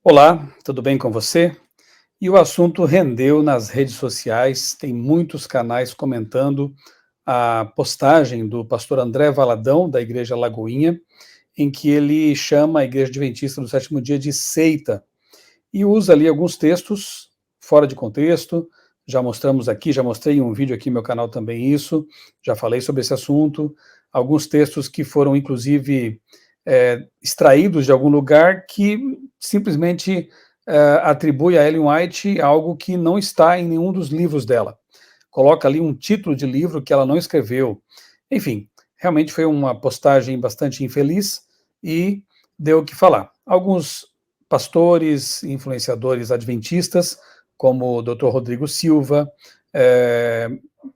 Olá, tudo bem com você? E o assunto rendeu nas redes sociais, tem muitos canais comentando a postagem do pastor André Valadão, da Igreja Lagoinha, em que ele chama a Igreja Adventista do Sétimo Dia de seita e usa ali alguns textos fora de contexto. Já mostramos aqui, já mostrei em um vídeo aqui no meu canal também isso, já falei sobre esse assunto. Alguns textos que foram, inclusive, extraídos de algum lugar que simplesmente atribui a Ellen White algo que não está em nenhum dos livros dela. Coloca ali um título de livro que ela não escreveu. Enfim, realmente foi uma postagem bastante infeliz e deu o que falar. Alguns pastores, influenciadores adventistas, como o Dr. Rodrigo Silva,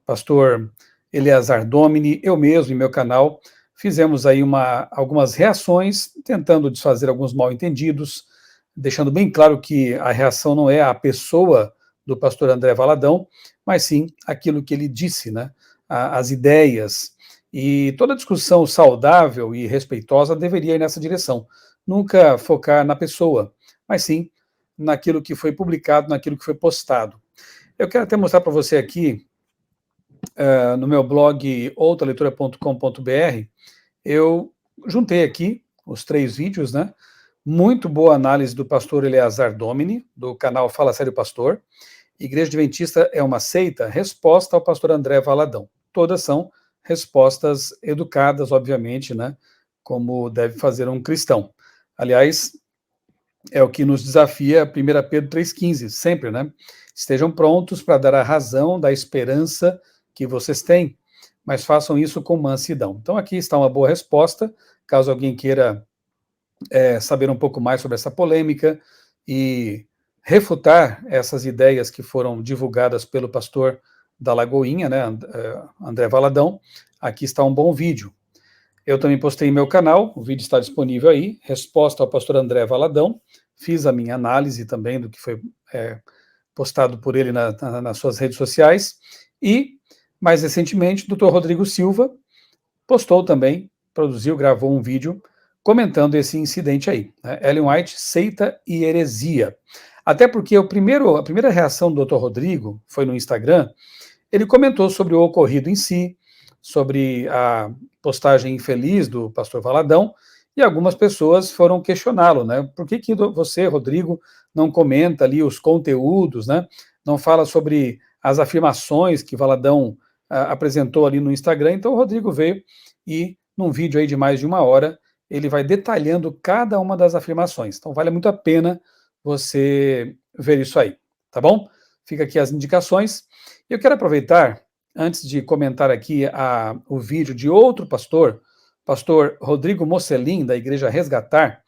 pastor Eleazar Domini, eu mesmo, em meu canal, fizemos aí algumas reações, tentando desfazer alguns mal-entendidos, deixando bem claro que a reação não é a pessoa do pastor André Valadão, mas sim aquilo que ele disse, né? As ideias. E toda discussão saudável e respeitosa deveria ir nessa direção. Nunca focar na pessoa, mas sim naquilo que foi publicado, naquilo que foi postado. Eu quero até mostrar para você aqui, no meu blog outraleitura.com.br, eu juntei aqui os 3 vídeos, né? Muito boa análise do pastor Eleazar Domini, do canal Fala Sério Pastor. Igreja Adventista é uma seita? Resposta ao pastor André Valadão. Todas são respostas educadas, obviamente, né? Como deve fazer um cristão. Aliás, é o que nos desafia 1 Pedro 3,15, sempre, né? Estejam prontos para dar a razão da esperança que vocês têm, mas façam isso com mansidão. Então aqui está uma boa resposta, caso alguém queira saber um pouco mais sobre essa polêmica e refutar essas ideias que foram divulgadas pelo pastor da Lagoinha, né, André Valadão. Aqui está um bom vídeo. Eu também postei em meu canal, o vídeo está disponível aí, resposta ao pastor André Valadão, fiz a minha análise também do que foi postado por ele nas suas redes sociais, e, mais recentemente, o Dr. Rodrigo Silva postou também, produziu, gravou um vídeo comentando esse incidente aí, né? Ellen White, seita e heresia. Até porque a primeira reação do Dr. Rodrigo foi no Instagram, ele comentou sobre o ocorrido em si, sobre a postagem infeliz do pastor Valadão, e algumas pessoas foram questioná-lo, né? Por que você, Rodrigo, não comenta ali os conteúdos, né? Não fala sobre as afirmações que Valadão apresentou ali no Instagram. Então o Rodrigo veio e, num vídeo aí de mais de 1 hora, ele vai detalhando cada uma das afirmações. Então vale muito a pena você ver isso aí, tá bom? Fica aqui as indicações. Eu quero aproveitar, antes de comentar aqui o vídeo de outro pastor Rodrigo Mocelin, da Igreja Resgatar,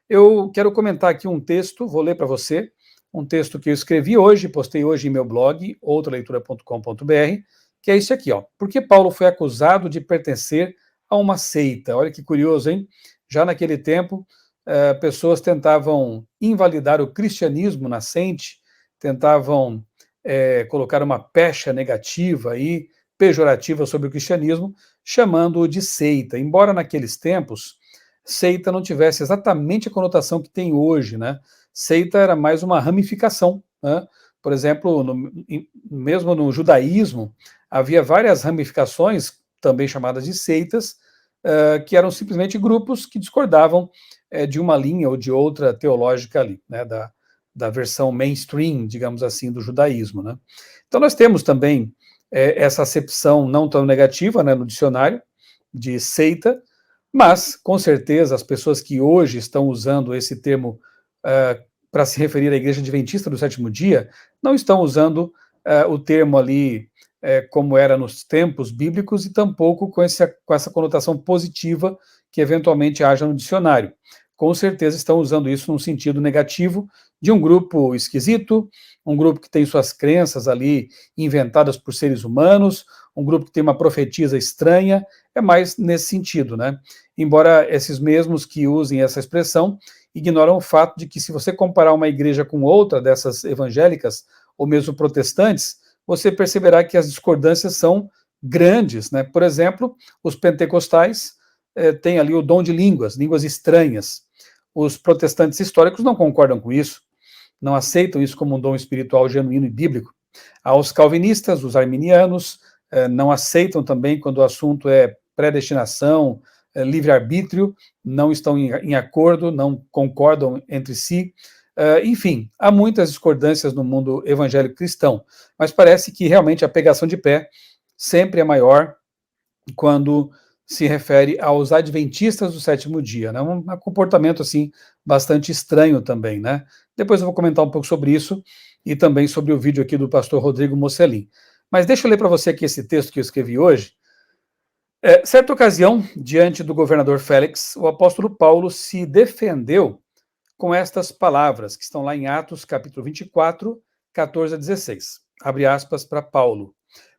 eu quero comentar aqui um texto, vou ler para você, um texto que eu escrevi hoje, postei hoje em meu blog, outraleitura.com.br, que é isso aqui, ó. Por que Paulo foi acusado de pertencer a uma seita? Olha que curioso, hein? Já naquele tempo, pessoas tentavam invalidar o cristianismo nascente, tentavam colocar uma pecha negativa e pejorativa sobre o cristianismo, chamando-o de seita. Embora naqueles tempos, seita não tivesse exatamente a conotação que tem hoje, né? Seita era mais uma ramificação, né? Por exemplo, mesmo no judaísmo, havia várias ramificações, também chamadas de seitas, que eram simplesmente grupos que discordavam de uma linha ou de outra teológica ali, né? Da versão mainstream, digamos assim, do judaísmo, né? Então nós temos também essa acepção não tão negativa, né, no dicionário de seita, mas com certeza as pessoas que hoje estão usando esse termo para se referir à Igreja Adventista do Sétimo Dia não estão usando o termo ali como era nos tempos bíblicos e tampouco com essa conotação positiva que eventualmente haja no dicionário. Com certeza estão usando isso num sentido negativo, de um grupo esquisito, um grupo que tem suas crenças ali inventadas por seres humanos, um grupo que tem uma profetisa estranha, é mais nesse sentido, né? Embora esses mesmos que usem essa expressão ignoram o fato de que, se você comparar uma igreja com outra dessas evangélicas, ou mesmo protestantes, você perceberá que as discordâncias são grandes, né? Por exemplo, os pentecostais têm ali o dom de línguas estranhas. Os protestantes históricos não concordam com isso, não aceitam isso como um dom espiritual genuíno e bíblico. Aos calvinistas, os arminianos, não aceitam também quando o assunto é predestinação, livre-arbítrio, não estão em acordo, não concordam entre si. Enfim, há muitas discordâncias no mundo evangélico cristão, mas parece que realmente a pegação de pé sempre é maior quando se refere aos adventistas do sétimo dia, né? Um comportamento assim bastante estranho também, né? Depois eu vou comentar um pouco sobre isso e também sobre o vídeo aqui do pastor Rodrigo Mocelin. Mas deixa eu ler para você aqui esse texto que eu escrevi hoje. Certa ocasião, diante do governador Félix, o apóstolo Paulo se defendeu com estas palavras, que estão lá em Atos, capítulo 24, 14 a 16. Abre aspas para Paulo.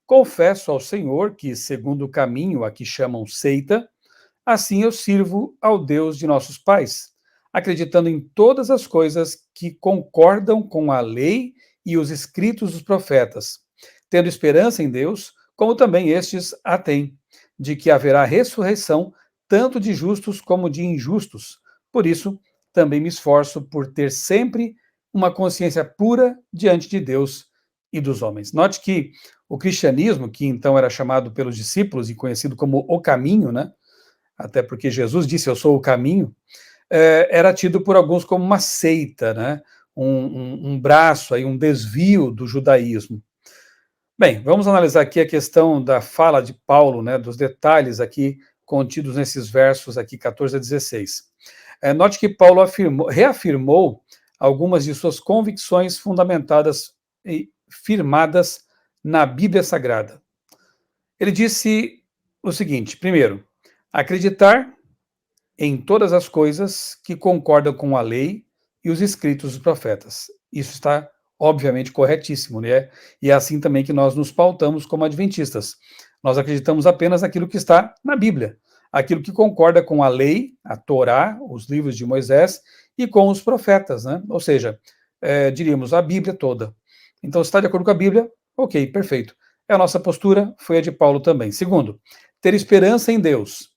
Confesso ao Senhor que, segundo o caminho a que chamam seita, assim eu sirvo ao Deus de nossos pais, acreditando em todas as coisas que concordam com a lei e os escritos dos profetas, tendo esperança em Deus, como também estes a têm, de que haverá ressurreição tanto de justos como de injustos. Por isso, também me esforço por ter sempre uma consciência pura diante de Deus e dos homens. Note que o cristianismo, que então era chamado pelos discípulos e conhecido como o caminho, né? Até porque Jesus disse, eu sou o caminho, era tido por alguns como uma seita, né? Um braço, aí, um desvio do judaísmo. Bem, vamos analisar aqui a questão da fala de Paulo, né, dos detalhes aqui contidos nesses versos aqui, 14 a 16. Note que Paulo reafirmou algumas de suas convicções fundamentadas e firmadas na Bíblia Sagrada. Ele disse o seguinte, primeiro, acreditar em todas as coisas que concordam com a lei e os escritos dos profetas. Isso está obviamente corretíssimo, né? E é assim também que nós nos pautamos como adventistas. Nós acreditamos apenas naquilo que está na Bíblia, aquilo que concorda com a lei, a Torá, os livros de Moisés, e com os profetas, né? Ou seja, diríamos a Bíblia toda. Então, se está de acordo com a Bíblia, ok, perfeito. A nossa postura foi a de Paulo também. Segundo, ter esperança em Deus.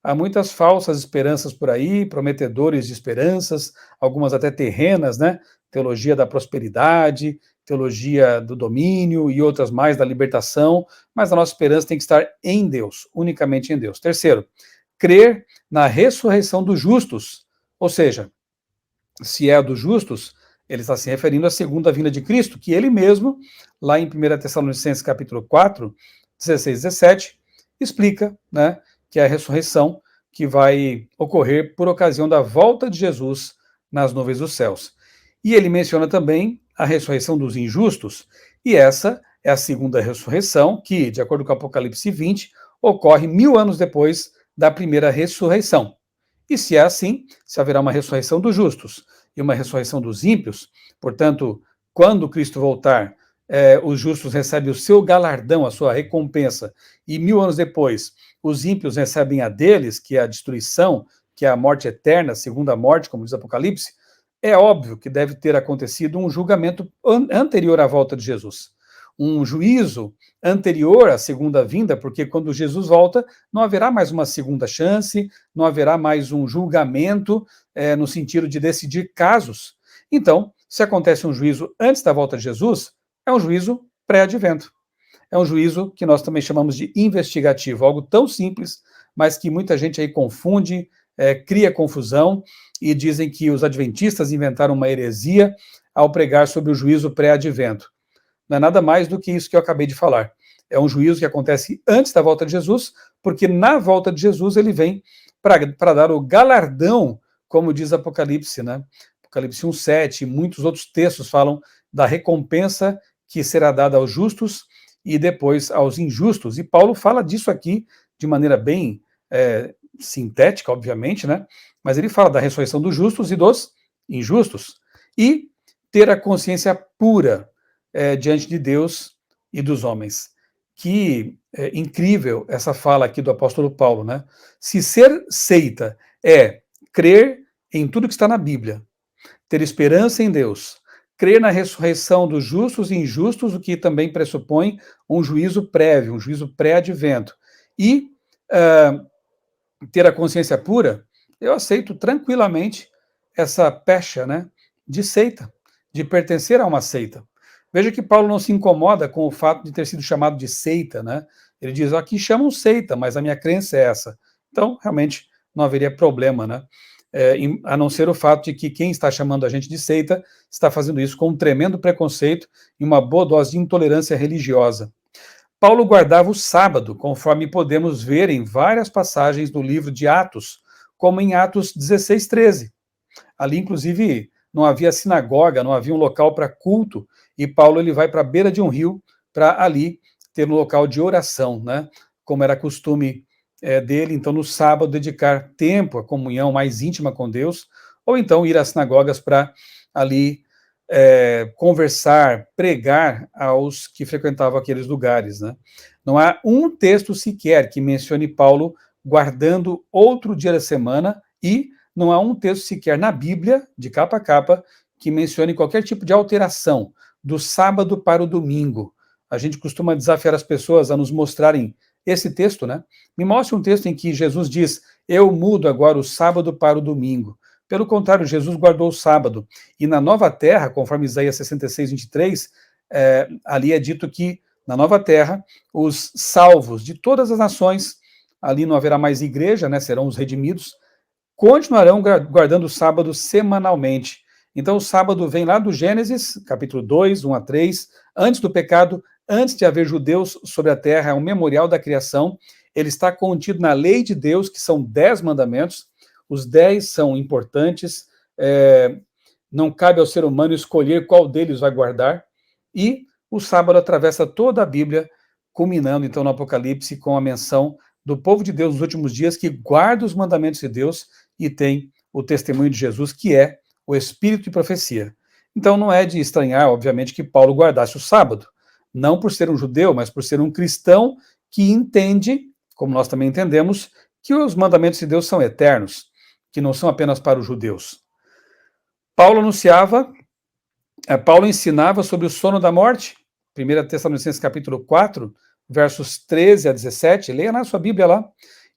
Há muitas falsas esperanças por aí, prometedores de esperanças, algumas até terrenas, né? Teologia da prosperidade, teologia do domínio e outras mais da libertação, mas a nossa esperança tem que estar em Deus, unicamente em Deus. Terceiro, crer na ressurreição dos justos, ou seja, se é a dos justos, ele está se referindo à segunda vinda de Cristo, que ele mesmo, lá em 1 Tessalonicenses capítulo 4, 16 e 17, explica, né, que é a ressurreição que vai ocorrer por ocasião da volta de Jesus nas nuvens dos céus. E ele menciona também a ressurreição dos injustos, e essa é a segunda ressurreição que, de acordo com Apocalipse 20, ocorre 1000 anos depois da primeira ressurreição. E se é assim, se haverá uma ressurreição dos justos e uma ressurreição dos ímpios, portanto, quando Cristo voltar, os justos recebem o seu galardão, a sua recompensa, e 1000 anos depois, os ímpios recebem a deles, que é a destruição, que é a morte eterna, a segunda morte, como diz Apocalipse, é óbvio que deve ter acontecido um julgamento anterior à volta de Jesus. Um juízo anterior à segunda vinda, porque quando Jesus volta, não haverá mais uma segunda chance, não haverá mais um julgamento no sentido de decidir casos. Então, se acontece um juízo antes da volta de Jesus, é um juízo pré-advento. É um juízo que nós também chamamos de investigativo, algo tão simples, mas que muita gente aí confunde, cria confusão e dizem que os adventistas inventaram uma heresia ao pregar sobre o juízo pré-advento. Não é nada mais do que isso que eu acabei de falar. É um juízo que acontece antes da volta de Jesus, porque na volta de Jesus ele vem para dar o galardão, como diz Apocalipse, né? Apocalipse 1:7, e muitos outros textos falam da recompensa que será dada aos justos e depois aos injustos. E Paulo fala disso aqui de maneira bem sintética, obviamente, né? Mas ele fala da ressurreição dos justos e dos injustos. E ter a consciência pura diante de Deus e dos homens. Que incrível essa fala aqui do apóstolo Paulo, né? Se ser seita é crer em tudo que está na Bíblia, ter esperança em Deus, crer na ressurreição dos justos e injustos, o que também pressupõe um juízo prévio, um juízo pré-advento, e ter a consciência pura, eu aceito tranquilamente essa pecha, né, de seita, de pertencer a uma seita. Veja que Paulo não se incomoda com o fato de ter sido chamado de seita, né? Ele diz, aqui chamam seita, mas a minha crença é essa. Então, realmente, não haveria problema, né? A não ser o fato de que quem está chamando a gente de seita está fazendo isso com um tremendo preconceito e uma boa dose de intolerância religiosa. Paulo guardava o sábado, conforme podemos ver em várias passagens do livro de Atos, como em Atos 16:13. Ali, inclusive, não havia sinagoga, não havia um local para culto, e Paulo ele vai para a beira de um rio para ali ter um local de oração, né? Como era costume dele, então, no sábado, dedicar tempo à comunhão mais íntima com Deus, ou então ir às sinagogas para ali conversar, pregar aos que frequentavam aqueles lugares, né? Não há um texto sequer que mencione Paulo guardando outro dia da semana, e não há um texto sequer na Bíblia, de capa a capa, que mencione qualquer tipo de alteração do sábado para o domingo. A gente costuma desafiar as pessoas a nos mostrarem esse texto, né? Me mostre um texto em que Jesus diz, eu mudo agora o sábado para o domingo. Pelo contrário, Jesus guardou o sábado. E na nova terra, conforme Isaías 66:23, ali é dito que na nova terra, os salvos de todas as nações, ali não haverá mais igreja, né, serão os redimidos, continuarão guardando o sábado semanalmente. Então o sábado vem lá do Gênesis, capítulo 2, 1 a 3, antes do pecado, antes de haver judeus sobre a terra, é um memorial da criação, ele está contido na lei de Deus, que são 10 mandamentos, os 10 são importantes, não cabe ao ser humano escolher qual deles vai guardar, e o sábado atravessa toda a Bíblia, culminando então no Apocalipse com a menção do povo de Deus nos últimos dias, que guarda os mandamentos de Deus e tem o testemunho de Jesus, que é o espírito de profecia. Então não é de estranhar, obviamente, que Paulo guardasse o sábado, não por ser um judeu, mas por ser um cristão que entende, como nós também entendemos, que os mandamentos de Deus são eternos, que não são apenas para os judeus. Paulo ensinava sobre o sono da morte, 1 Tessalonicenses capítulo 4, versos 13 a 17, leia na sua Bíblia lá,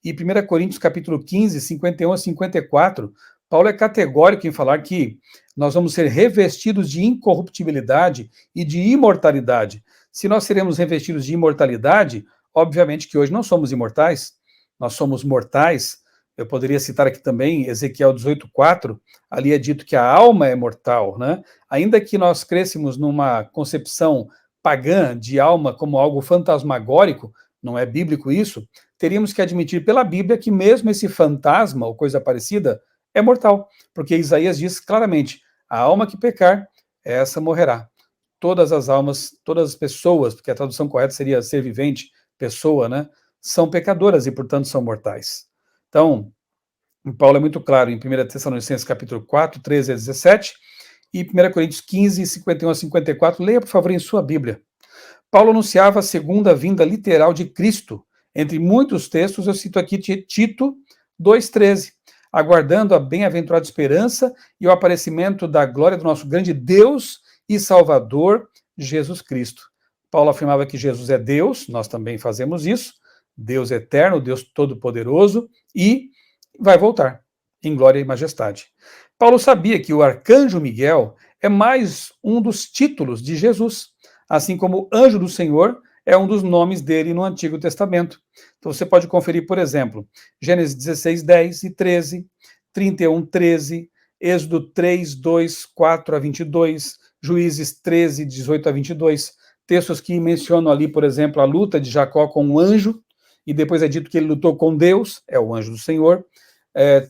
e 1 Coríntios capítulo 15, 51 a 54, Paulo é categórico em falar que nós vamos ser revestidos de incorruptibilidade e de imortalidade. Se nós seremos revestidos de imortalidade, obviamente que hoje não somos imortais, nós somos mortais. Eu poderia citar aqui também Ezequiel 18:4, ali é dito que a alma é mortal, né? Ainda que nós crescêssemos numa concepção pagã de alma como algo fantasmagórico, não é bíblico isso, teríamos que admitir pela Bíblia que mesmo esse fantasma ou coisa parecida é mortal, porque Isaías diz claramente, a alma que pecar, essa morrerá. Todas as almas, todas as pessoas, porque a tradução correta seria ser vivente, pessoa, né, são pecadoras e, portanto, são mortais. Então, Paulo é muito claro em 1 Tessalonicenses capítulo 4, 13 a 17, e 1 Coríntios 15, 51 a 54, leia, por favor, em sua Bíblia. Paulo anunciava a segunda vinda literal de Cristo. Entre muitos textos, eu cito aqui Tito 2,13, aguardando a bem-aventurada esperança e o aparecimento da glória do nosso grande Deus e Salvador, Jesus Cristo. Paulo afirmava que Jesus é Deus, nós também fazemos isso, Deus eterno, Deus todo-poderoso, e vai voltar em glória e majestade. Paulo sabia que o arcanjo Miguel é mais um dos títulos de Jesus, assim como anjo do Senhor é um dos nomes dele no Antigo Testamento. Então você pode conferir, por exemplo, Gênesis 16, 10 e 13, 31, 13, Êxodo 3, 2, 4 a 22, Juízes 13, 18 a 22, textos que mencionam ali, por exemplo, a luta de Jacó com um anjo, e depois é dito que ele lutou com Deus, é o anjo do Senhor.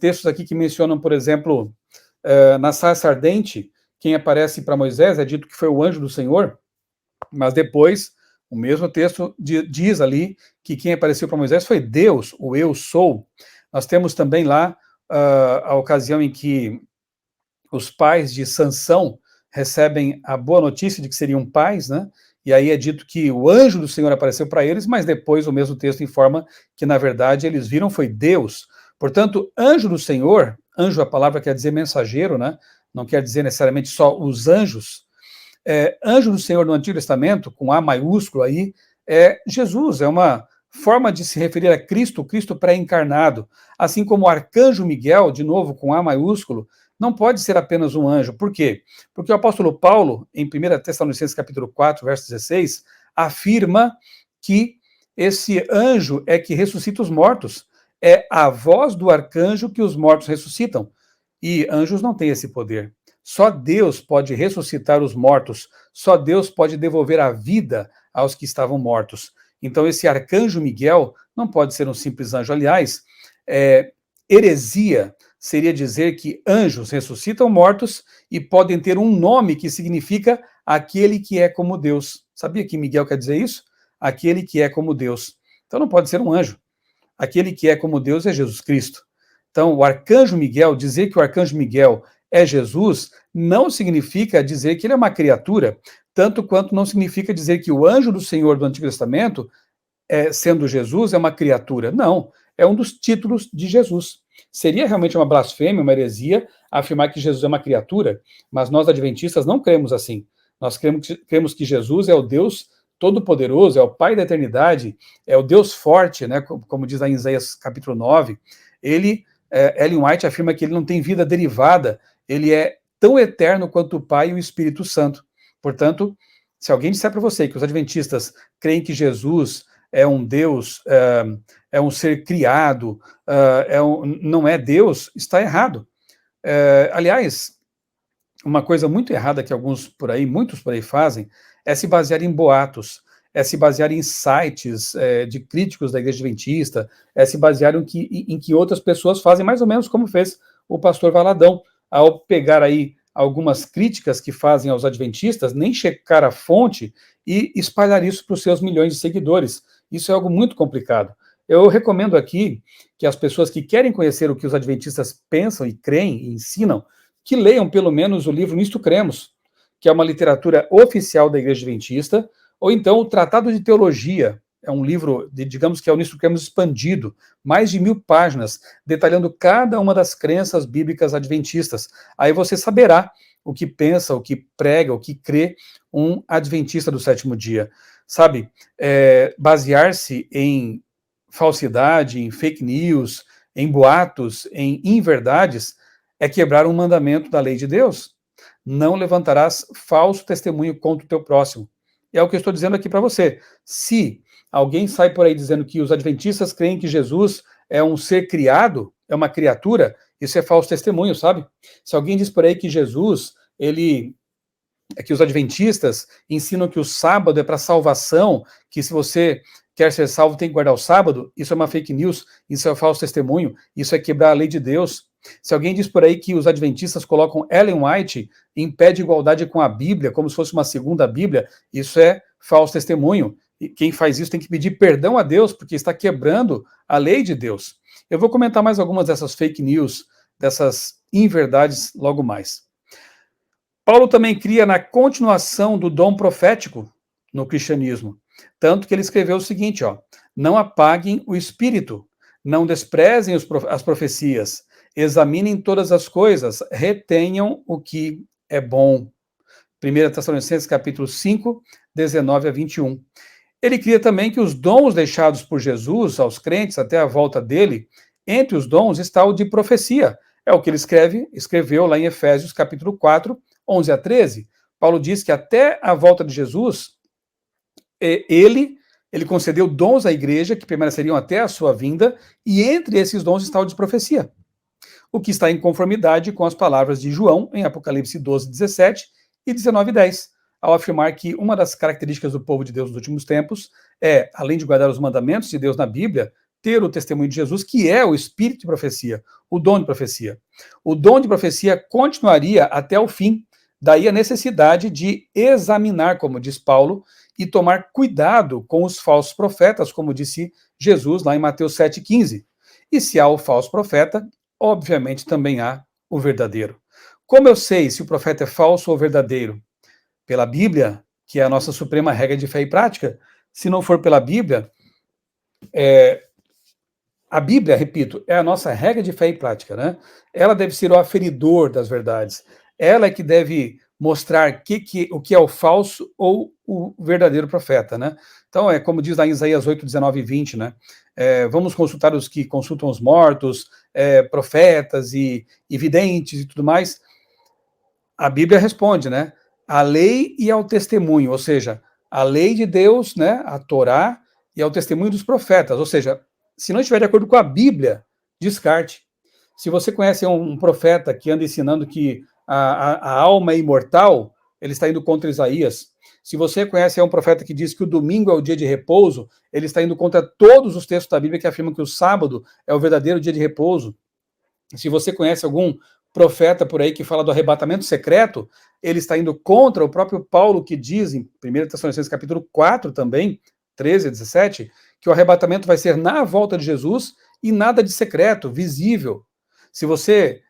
Textos aqui que mencionam, por exemplo, na sarça ardente, quem aparece para Moisés é dito que foi o anjo do Senhor, mas depois o mesmo texto diz ali que quem apareceu para Moisés foi Deus, o eu sou. Nós temos também lá a ocasião em que os pais de Sansão recebem a boa notícia de que seriam pais, né? E aí é dito que o anjo do Senhor apareceu para eles, mas depois o mesmo texto informa que, na verdade, eles viram foi Deus. Portanto, anjo do Senhor, anjo, a palavra quer dizer mensageiro, né? Não quer dizer necessariamente só os anjos. Anjo do Senhor no Antigo Testamento, com A maiúsculo aí, é Jesus, é uma forma de se referir a Cristo, o Cristo pré-encarnado. Assim como o arcanjo Miguel, de novo com A maiúsculo, não pode ser apenas um anjo. Por quê? Porque o apóstolo Paulo, em 1 Tessalonicenses capítulo 4, verso 16, afirma que esse anjo é que ressuscita os mortos. É a voz do arcanjo que os mortos ressuscitam. E anjos não têm esse poder. Só Deus pode ressuscitar os mortos. Só Deus pode devolver a vida aos que estavam mortos. Então, esse arcanjo Miguel não pode ser um simples anjo. Aliás, heresia seria dizer que anjos ressuscitam mortos e podem ter um nome que significa aquele que é como Deus. Sabia que Miguel quer dizer isso? Aquele que é como Deus. Então não pode ser um anjo. Aquele que é como Deus é Jesus Cristo. Então, o arcanjo Miguel, dizer que o arcanjo Miguel é Jesus, não significa dizer que ele é uma criatura, tanto quanto não significa dizer que o anjo do Senhor do Antigo Testamento, sendo Jesus, é uma criatura. Não, é um dos títulos de Jesus. Seria realmente uma blasfêmia, uma heresia, afirmar que Jesus é uma criatura, mas nós adventistas não cremos assim. Nós cremos que Jesus é o Deus Todo-Poderoso, é o Pai da eternidade, é o Deus forte, né, como diz lá em Isaías capítulo 9. Ellen White afirma que ele não tem vida derivada, ele é tão eterno quanto o Pai e o Espírito Santo. Portanto, se alguém disser para você que os adventistas creem que Jesus é um Deus, é um ser criado, não é Deus, está errado. Aliás, uma coisa muito errada que muitos por aí fazem, é se basear em boatos, é se basear em sites de críticos da Igreja Adventista, é se basear em que outras pessoas fazem, mais ou menos como fez o pastor Valadão, ao pegar aí algumas críticas que fazem aos adventistas, nem checar a fonte e espalhar isso para os seus milhões de seguidores. Isso é algo muito complicado. Eu recomendo aqui que as pessoas que querem conhecer o que os adventistas pensam e creem e ensinam, que leiam pelo menos o livro Nisto Cremos, que é uma literatura oficial da Igreja Adventista, ou então o Tratado de Teologia, é um livro, digamos que é o Nisto Cremos expandido, mais de 1000 páginas, detalhando cada uma das crenças bíblicas adventistas. Aí você saberá o que pensa, o que prega, o que crê um adventista do sétimo dia. Sabe, basear-se em falsidade, em fake news, em boatos, em inverdades, é quebrar um mandamento da lei de Deus. Não levantarás falso testemunho contra o teu próximo. É o que eu estou dizendo aqui para você. Se alguém sai por aí dizendo que os adventistas creem que Jesus é um ser criado, é uma criatura, isso é falso testemunho, sabe? Se alguém diz por aí que Jesus, que os adventistas ensinam que o sábado é para salvação, que se você quer ser salvo tem que guardar o sábado, isso é uma fake news, isso é um falso testemunho, isso é quebrar a lei de Deus. Se alguém diz por aí que os adventistas colocam Ellen White em pé de igualdade com a Bíblia, como se fosse uma segunda Bíblia, isso é falso testemunho. E quem faz isso tem que pedir perdão a Deus, porque está quebrando a lei de Deus. Eu vou comentar mais algumas dessas fake news, dessas inverdades logo mais. Paulo também cria na continuação do dom profético no cristianismo. Tanto que ele escreveu o seguinte, não apaguem o espírito, não desprezem as profecias, examinem todas as coisas, retenham o que é bom. 1 Tessalonicenses capítulo 5, 19 a 21. Ele cria também que os dons deixados por Jesus aos crentes até a volta dele, entre os dons está o de profecia. É o que ele escreveu lá em Efésios capítulo 4, 11 a 13. Paulo diz que até a volta de Jesus, ele concedeu dons à igreja que permaneceriam até a sua vinda, e entre esses dons está o de profecia, o que está em conformidade com as palavras de João em Apocalipse 12, 17 e 19, 10, ao afirmar que uma das características do povo de Deus nos últimos tempos é, além de guardar os mandamentos de Deus na Bíblia, ter o testemunho de Jesus, que é o espírito de profecia, o dom de profecia. O dom de profecia continuaria até o fim, daí a necessidade de examinar, como diz Paulo, e tomar cuidado com os falsos profetas, como disse Jesus lá em Mateus 7,15. E se há o falso profeta, obviamente também há o verdadeiro. Como eu sei se o profeta é falso ou verdadeiro? Pela Bíblia, que é a nossa suprema regra de fé e prática. Se não for pela Bíblia, a Bíblia, repito, é a nossa regra de fé e prática, né? Ela deve ser o aferidor das verdades. Ela é que deve mostrar o que é o falso ou o verdadeiro profeta, né? Então, é como diz lá em Isaías 8, 19 e 20, né? Vamos consultar os que consultam os mortos, profetas e videntes e tudo mais. A Bíblia responde, né? A lei e ao testemunho, ou seja, a lei de Deus, né? A Torá e ao testemunho dos profetas, ou seja, se não estiver de acordo com a Bíblia, descarte. Se você conhece um profeta que anda ensinando que a alma é imortal, ele está indo contra Isaías. Se você conhece um profeta que diz que o domingo é o dia de repouso, ele está indo contra todos os textos da Bíblia que afirmam que o sábado é o verdadeiro dia de repouso. Se você conhece algum profeta por aí que fala do arrebatamento secreto, ele está indo contra o próprio Paulo, que diz em 1 Tessalonicenses capítulo 4 também, 13 a 17, que o arrebatamento vai ser na volta de Jesus e nada de secreto, visível. Se você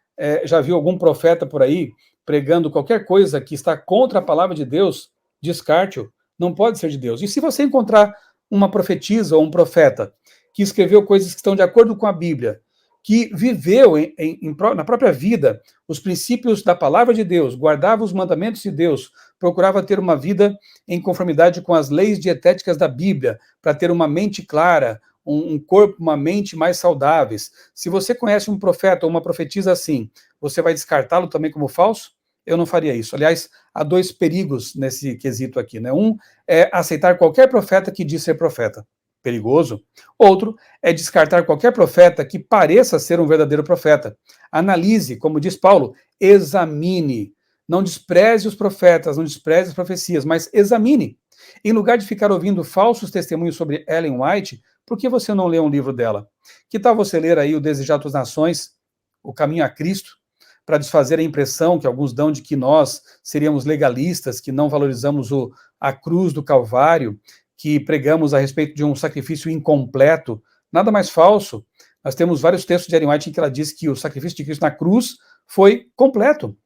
já viu algum profeta por aí pregando qualquer coisa que está contra a palavra de Deus, descarte-o, não pode ser de Deus. E se você encontrar uma profetisa ou um profeta que escreveu coisas que estão de acordo com a Bíblia, que viveu na própria vida os princípios da palavra de Deus, guardava os mandamentos de Deus, procurava ter uma vida em conformidade com as leis dietéticas da Bíblia, para ter uma mente clara, um corpo, uma mente mais saudáveis. Se você conhece um profeta ou uma profetisa assim, você vai descartá-lo também como falso? Eu não faria isso. Aliás, há dois perigos nesse quesito aqui, né? Um é aceitar qualquer profeta que diz ser profeta. Perigoso. Outro é descartar qualquer profeta que pareça ser um verdadeiro profeta. Analise, como diz Paulo, examine. Não despreze os profetas, não despreze as profecias, mas examine. Em lugar de ficar ouvindo falsos testemunhos sobre Ellen White, por que você não lê um livro dela? Que tal você ler aí O Desejado das Nações, O Caminho a Cristo, para desfazer a impressão que alguns dão de que nós seríamos legalistas, que não valorizamos a cruz do Calvário, que pregamos a respeito de um sacrifício incompleto? Nada mais falso. Nós temos vários textos de Ellen White em que ela diz que o sacrifício de Cristo na cruz foi completo.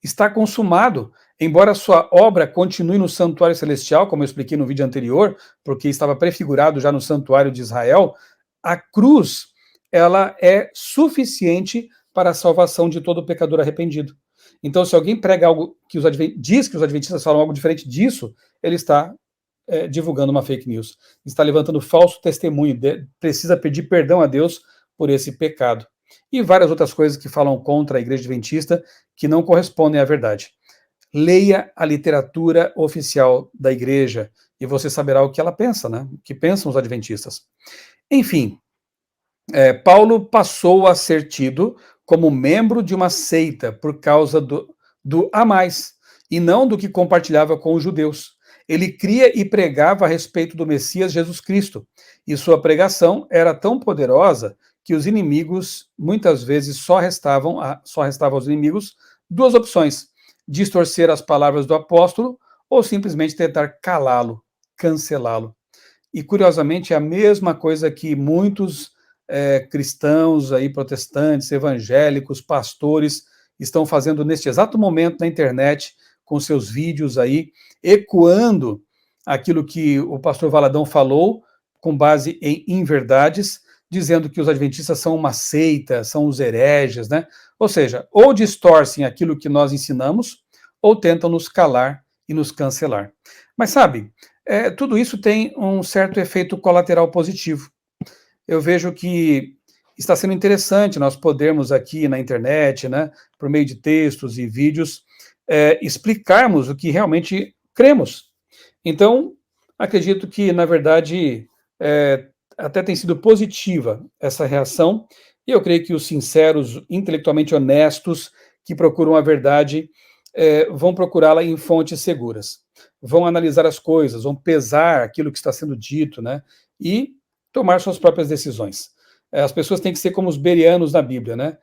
Está consumado. Embora a sua obra continue no santuário celestial, como eu expliquei no vídeo anterior, porque estava prefigurado já no santuário de Israel, a cruz, ela é suficiente para a salvação de todo pecador arrependido. Então, se alguém prega algo que diz que os adventistas falam algo diferente disso, ele está divulgando uma fake news, está levantando falso testemunho, precisa pedir perdão a Deus por esse pecado. E várias outras coisas que falam contra a igreja adventista que não correspondem à verdade. Leia a literatura oficial da igreja e você saberá o que ela pensa, né? O que pensam os adventistas. Enfim, Paulo passou a ser tido como membro de uma seita por causa do a mais, e não do que compartilhava com os judeus. Ele cria e pregava a respeito do Messias Jesus Cristo, e sua pregação era tão poderosa que os inimigos, muitas vezes, só restavam aos inimigos duas opções: distorcer as palavras do apóstolo ou simplesmente tentar calá-lo, cancelá-lo. E, curiosamente, é a mesma coisa que muitos cristãos, aí, protestantes, evangélicos, pastores, estão fazendo neste exato momento na internet, com seus vídeos aí, ecoando aquilo que o pastor Valadão falou, com base em inverdades, dizendo que os adventistas são uma seita, são os hereges, né? Ou seja, ou distorcem aquilo que nós ensinamos, ou tentam nos calar e nos cancelar. Mas sabe, tudo isso tem um certo efeito colateral positivo. Eu vejo que está sendo interessante nós podermos aqui na internet, né, por meio de textos e vídeos, explicarmos o que realmente cremos. Então, acredito que, na verdade, até tem sido positiva essa reação, e eu creio que os sinceros, intelectualmente honestos, que procuram a verdade, vão procurá-la em fontes seguras. Vão analisar as coisas, vão pesar aquilo que está sendo dito, né, e tomar suas próprias decisões. As pessoas têm que ser como os bereanos na Bíblia, né?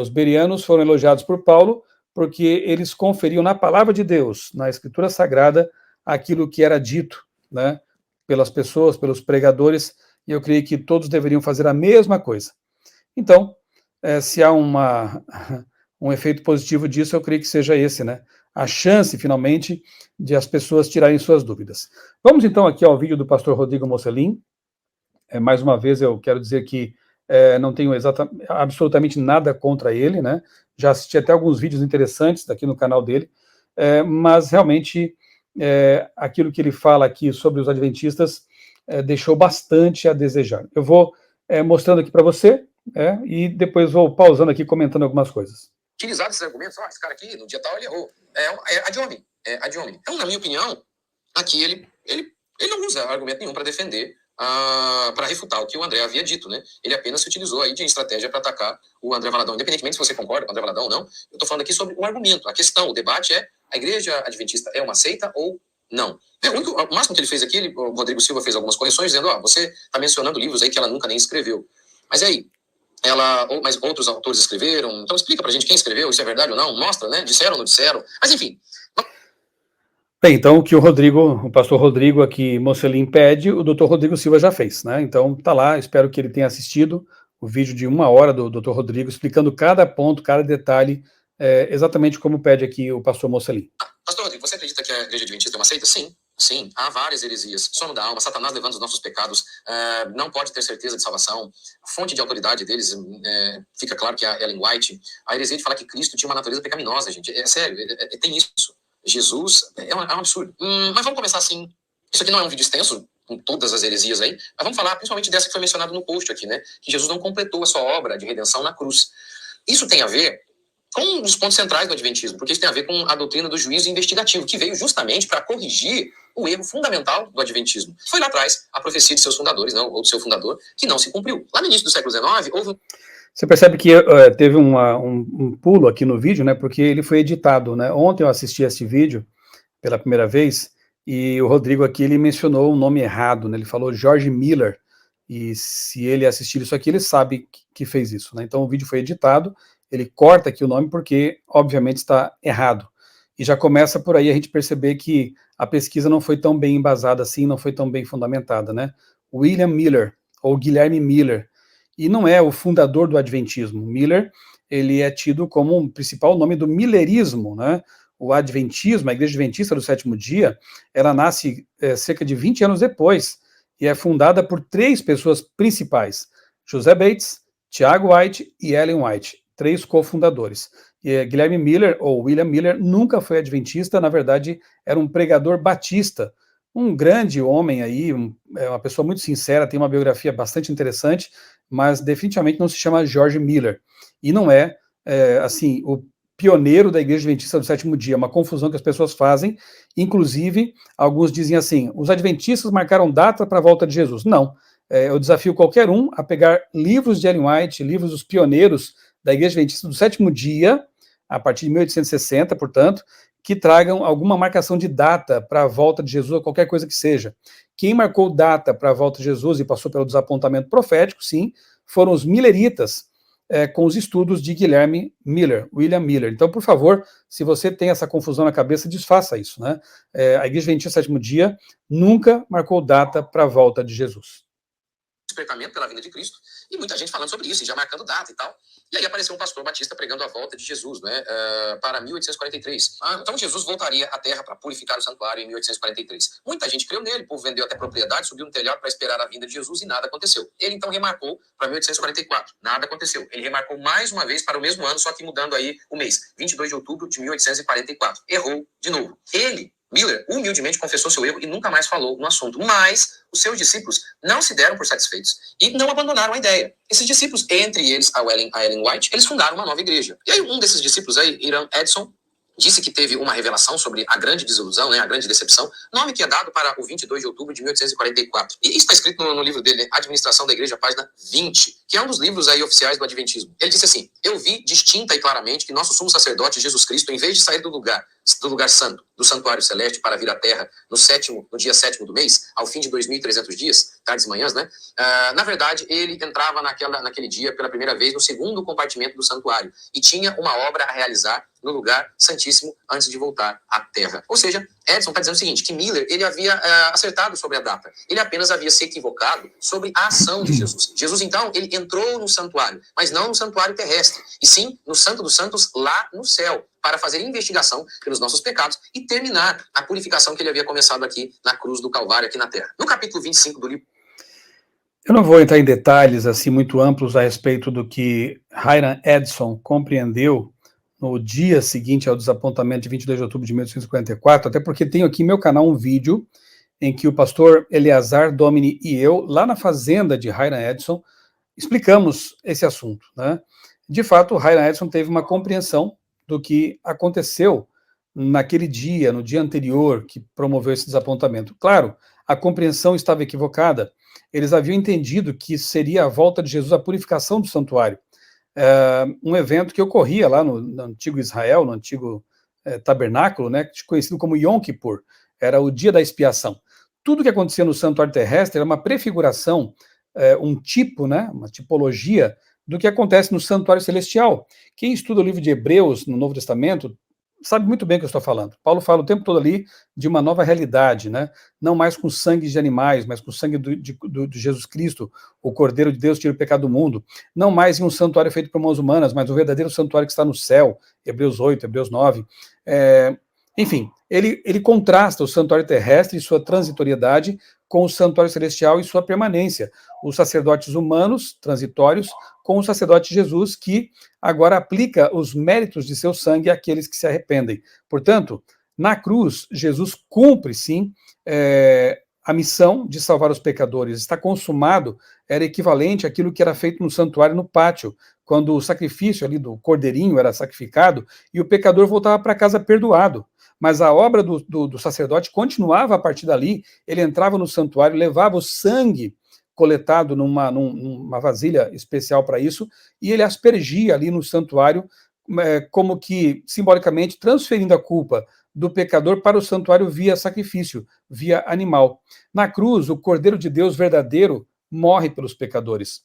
Os bereanos foram elogiados por Paulo porque eles conferiam na palavra de Deus, na Escritura Sagrada, aquilo que era dito, né, pelas pessoas, pelos pregadores, e eu creio que todos deveriam fazer a mesma coisa. Então, se há um efeito positivo disso, eu creio que seja esse, né? A chance, finalmente, de as pessoas tirarem suas dúvidas. Vamos então aqui ao vídeo do pastor Rodrigo Mocelin. Mais uma vez eu quero dizer que não tenho absolutamente nada contra ele, né? Já assisti até alguns vídeos interessantes aqui no canal dele, mas realmente aquilo que ele fala aqui sobre os adventistas deixou bastante a desejar. Eu vou mostrando aqui para você, e depois vou pausando aqui, comentando algumas coisas. Utilizar esses argumentos, esse cara aqui, no dia tal, ele errou. É ad hominem. Então, na minha opinião, aqui ele não usa argumento nenhum para defender, para refutar o que o André havia dito, né? Ele apenas se utilizou aí de estratégia para atacar o André Valadão. Independentemente se você concorda com o André Valadão ou não, eu estou falando aqui sobre o argumento. A questão, o debate é: a igreja adventista é uma seita ou não? O máximo que ele fez aqui, o Rodrigo Silva fez algumas correções, dizendo: você está mencionando livros aí que ela nunca nem escreveu. Mas aí, mas outros autores escreveram, então explica pra gente quem escreveu, isso é verdade ou não, mostra, né? Disseram ou não disseram, mas enfim. Bem, então o que o pastor Rodrigo aqui, Mocelin, pede, o doutor Rodrigo Silva já fez, né? Então tá lá, espero que ele tenha assistido o vídeo de 1 hora do doutor Rodrigo, explicando cada ponto, cada detalhe, exatamente como pede aqui o pastor Mocelin. Pastor Rodrigo, você acredita que a igreja adventista é uma seita? Sim. Sim, há várias heresias. Sono da alma, Satanás levando os nossos pecados, não pode ter certeza de salvação. A fonte de autoridade deles, fica claro que é a Ellen White. A heresia de falar que Cristo tinha uma natureza pecaminosa, gente. É sério, tem isso. Jesus é um absurdo. Mas vamos começar assim. Isso aqui não é um vídeo extenso, com todas as heresias aí, mas vamos falar principalmente dessa que foi mencionada no post aqui, né? Que Jesus não completou a sua obra de redenção na cruz. Isso tem a ver com um dos pontos centrais do adventismo, porque isso tem a ver com a doutrina do juízo investigativo, que veio justamente para corrigir o erro fundamental do adventismo. Foi lá atrás a profecia de seus fundadores, não, ou do seu fundador, que não se cumpriu. Lá no início do século XIX, houve... Você percebe que teve um pulo aqui no vídeo, né, porque ele foi editado, né? Ontem eu assisti esse vídeo pela primeira vez, e o Rodrigo aqui, ele mencionou um nome errado, né? Ele falou George Miller, e se ele assistir isso aqui, ele sabe que fez isso, né? Então o vídeo foi editado, ele corta aqui o nome porque, obviamente, está errado. E já começa por aí a gente perceber que a pesquisa não foi tão bem embasada assim, não foi tão bem fundamentada, né? William Miller, ou Guilherme Miller, e não é o fundador do adventismo. Miller, ele é tido como um principal nome do millerismo, né? O adventismo, a igreja adventista do sétimo dia, ela nasce cerca de 20 anos depois, e é fundada por 3 pessoas principais: José Bates, Tiago White e Ellen White, 3 cofundadores. E Guilherme Miller, ou William Miller, nunca foi adventista, na verdade, era um pregador batista, um grande homem aí, uma pessoa muito sincera, tem uma biografia bastante interessante, mas definitivamente não se chama George Miller. E não assim, o pioneiro da igreja adventista do sétimo dia, uma confusão que as pessoas fazem, inclusive, alguns dizem assim, os adventistas marcaram data para a volta de Jesus. Não, eu desafio qualquer um a pegar livros de Ellen White, livros dos pioneiros da igreja adventista do sétimo dia, a partir de 1860, portanto, que tragam alguma marcação de data para a volta de Jesus, ou qualquer coisa que seja. Quem marcou data para a volta de Jesus e passou pelo desapontamento profético, sim, foram os milleritas, com os estudos de Guilherme Miller, William Miller. Então, por favor, se você tem essa confusão na cabeça, desfaça isso, né? A Igreja Adventista do Sétimo Dia nunca marcou data para a volta de Jesus. Despertamento pela vinda de Cristo, e muita gente falando sobre isso, e já marcando data e tal. E aí apareceu um pastor batista pregando a volta de Jesus, né, para 1843. Então Jesus voltaria à terra para purificar o santuário em 1843. Muita gente creu nele, o povo vendeu até propriedade, subiu no telhado para esperar a vinda de Jesus e nada aconteceu. Ele então remarcou para 1844, nada aconteceu. Ele remarcou mais uma vez para o mesmo ano, só que mudando aí o mês, 22 de outubro de 1844. Errou de novo. Miller humildemente confessou seu erro e nunca mais falou no assunto, mas os seus discípulos não se deram por satisfeitos e não abandonaram a ideia. Esses discípulos, entre eles a Ellen White, eles fundaram uma nova igreja. E aí um desses discípulos aí, Hiram Edson, disse que teve uma revelação sobre a grande desilusão, né, a grande decepção, nome que é dado para o 22 de outubro de 1844. E isso está escrito no livro dele, Administração da Igreja, página 20, que é um dos livros aí oficiais do Adventismo. Ele disse assim: eu vi distinta e claramente que nosso sumo sacerdote, Jesus Cristo, em vez de sair do lugar santo, do santuário celeste, para vir à terra no dia 7º do mês, ao fim de 2.300 dias, tardes e manhãs, né? Na verdade, ele entrava naquele dia pela primeira vez no segundo compartimento do santuário e tinha uma obra a realizar no lugar santíssimo antes de voltar à terra. Ou seja, Edson está dizendo o seguinte, que Miller ele havia acertado sobre a data. Ele apenas havia se equivocado sobre a ação de Jesus. Jesus, então, ele entrou no santuário, mas não no santuário terrestre, e sim no Santo dos Santos lá no céu, para fazer investigação pelos nossos pecados e terminar a purificação que ele havia começado aqui na cruz do Calvário, aqui na terra. No capítulo 25 do livro... Eu não vou entrar em detalhes assim muito amplos a respeito do que Hiram Edson compreendeu no dia seguinte ao desapontamento de 22 de outubro de 1844, até porque tenho aqui no meu canal um vídeo em que o pastor Eleazar Domini e eu, lá na fazenda de Hiram Edson, explicamos esse assunto, né? De fato, Hiram Edson teve uma compreensão do que aconteceu naquele dia, no dia anterior, que promoveu esse desapontamento. Claro, a compreensão estava equivocada. Eles haviam entendido que seria a volta de Jesus, a purificação do santuário. Um evento que ocorria lá no antigo Israel, no antigo tabernáculo, né, conhecido como Yom Kippur, era o dia da expiação. Tudo que acontecia no santuário terrestre era uma prefiguração, um tipo, né, uma tipologia do que acontece no santuário celestial. Quem estuda o livro de Hebreus no Novo Testamento sabe muito bem o que eu estou falando. Paulo fala o tempo todo ali de uma nova realidade, né? Não mais com sangue de animais, mas com sangue de Jesus Cristo, o Cordeiro de Deus tira o pecado do mundo. Não mais em um santuário feito por mãos humanas, mas o verdadeiro santuário que está no céu, Hebreus 8, Hebreus 9. Enfim, ele contrasta o santuário terrestre e sua transitoriedade com o santuário celestial e sua permanência. Os sacerdotes humanos, transitórios, com o sacerdote Jesus, que agora aplica os méritos de seu sangue àqueles que se arrependem. Portanto, na cruz, Jesus cumpre, sim, a missão de salvar os pecadores. Está consumado, era equivalente àquilo que era feito no santuário, no pátio, quando o sacrifício ali do cordeirinho era sacrificado e o pecador voltava para casa perdoado. Mas a obra do sacerdote continuava a partir dali. Ele entrava no santuário, levava o sangue coletado numa vasilha especial para isso, e ele aspergia ali no santuário, como que simbolicamente transferindo a culpa do pecador para o santuário via sacrifício, via animal. Na cruz, o Cordeiro de Deus verdadeiro morre pelos pecadores.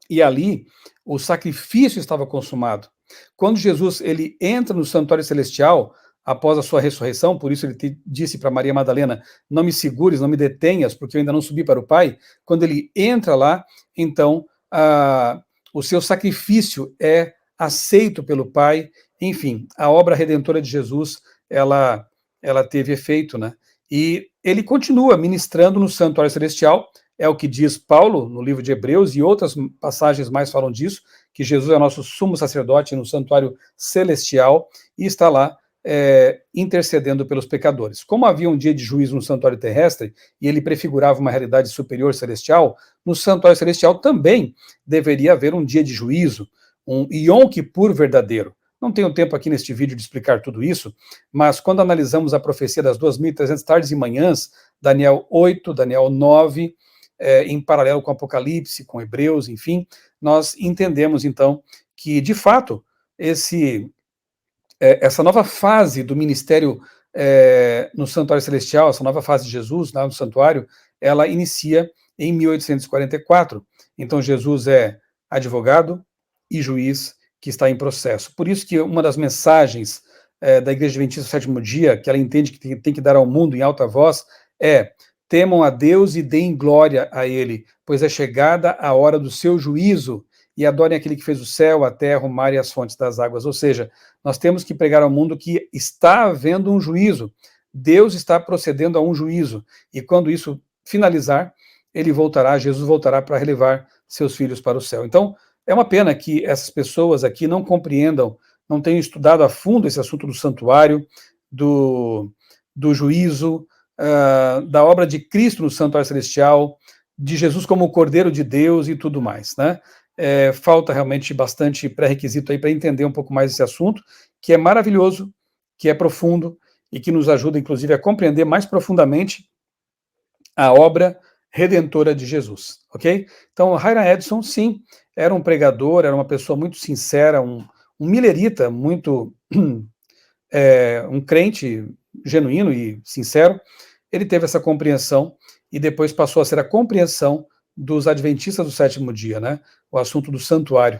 E ali, o sacrifício estava consumado. Quando Jesus ele entra no santuário celestial, após a sua ressurreição, por isso ele disse para Maria Madalena, não me segures, não me detenhas, porque eu ainda não subi para o Pai. Quando ele entra lá, então, o seu sacrifício é aceito pelo Pai. Enfim, a obra redentora de Jesus, ela teve efeito, né? E ele continua ministrando no santuário celestial, é o que diz Paulo no livro de Hebreus, e outras passagens mais falam disso, que Jesus é nosso sumo sacerdote no santuário celestial, e está lá intercedendo pelos pecadores. Como havia um dia de juízo no santuário terrestre, e ele prefigurava uma realidade superior celestial, no santuário celestial também deveria haver um dia de juízo, um Yom Kippur verdadeiro. Não tenho tempo aqui neste vídeo de explicar tudo isso, mas quando analisamos a profecia das 2.300 tardes e manhãs, Daniel 8, Daniel 9, em paralelo com Apocalipse, com Hebreus, enfim, nós entendemos então que, de fato, essa nova fase do ministério no santuário celestial, essa nova fase de Jesus lá no santuário, ela inicia em 1844. Então Jesus é advogado e juiz que está em processo. Por isso que uma das mensagens da Igreja Adventista do Sétimo Dia, que ela entende que tem que dar ao mundo em alta voz, é: temam a Deus e deem glória a Ele, pois é chegada a hora do seu juízo, e adorem aquele que fez o céu, a terra, o mar e as fontes das águas. Ou seja, nós temos que pregar ao mundo que está havendo um juízo. Deus está procedendo a um juízo. E quando isso finalizar, ele voltará, Jesus voltará para relevar seus filhos para o céu. Então, é uma pena que essas pessoas aqui não compreendam, não tenham estudado a fundo esse assunto do santuário, do juízo, da obra de Cristo no santuário celestial, de Jesus como o Cordeiro de Deus e tudo mais, né? Falta realmente bastante pré-requisito aí para entender um pouco mais esse assunto, que é maravilhoso, que é profundo e que nos ajuda, inclusive, a compreender mais profundamente a obra redentora de Jesus, ok? Então, Hiram Edson, sim, era um pregador, era uma pessoa muito sincera, um milerita, muito um crente genuíno e sincero. Ele teve essa compreensão e depois passou a ser a compreensão dos adventistas do sétimo dia, né? O assunto do santuário.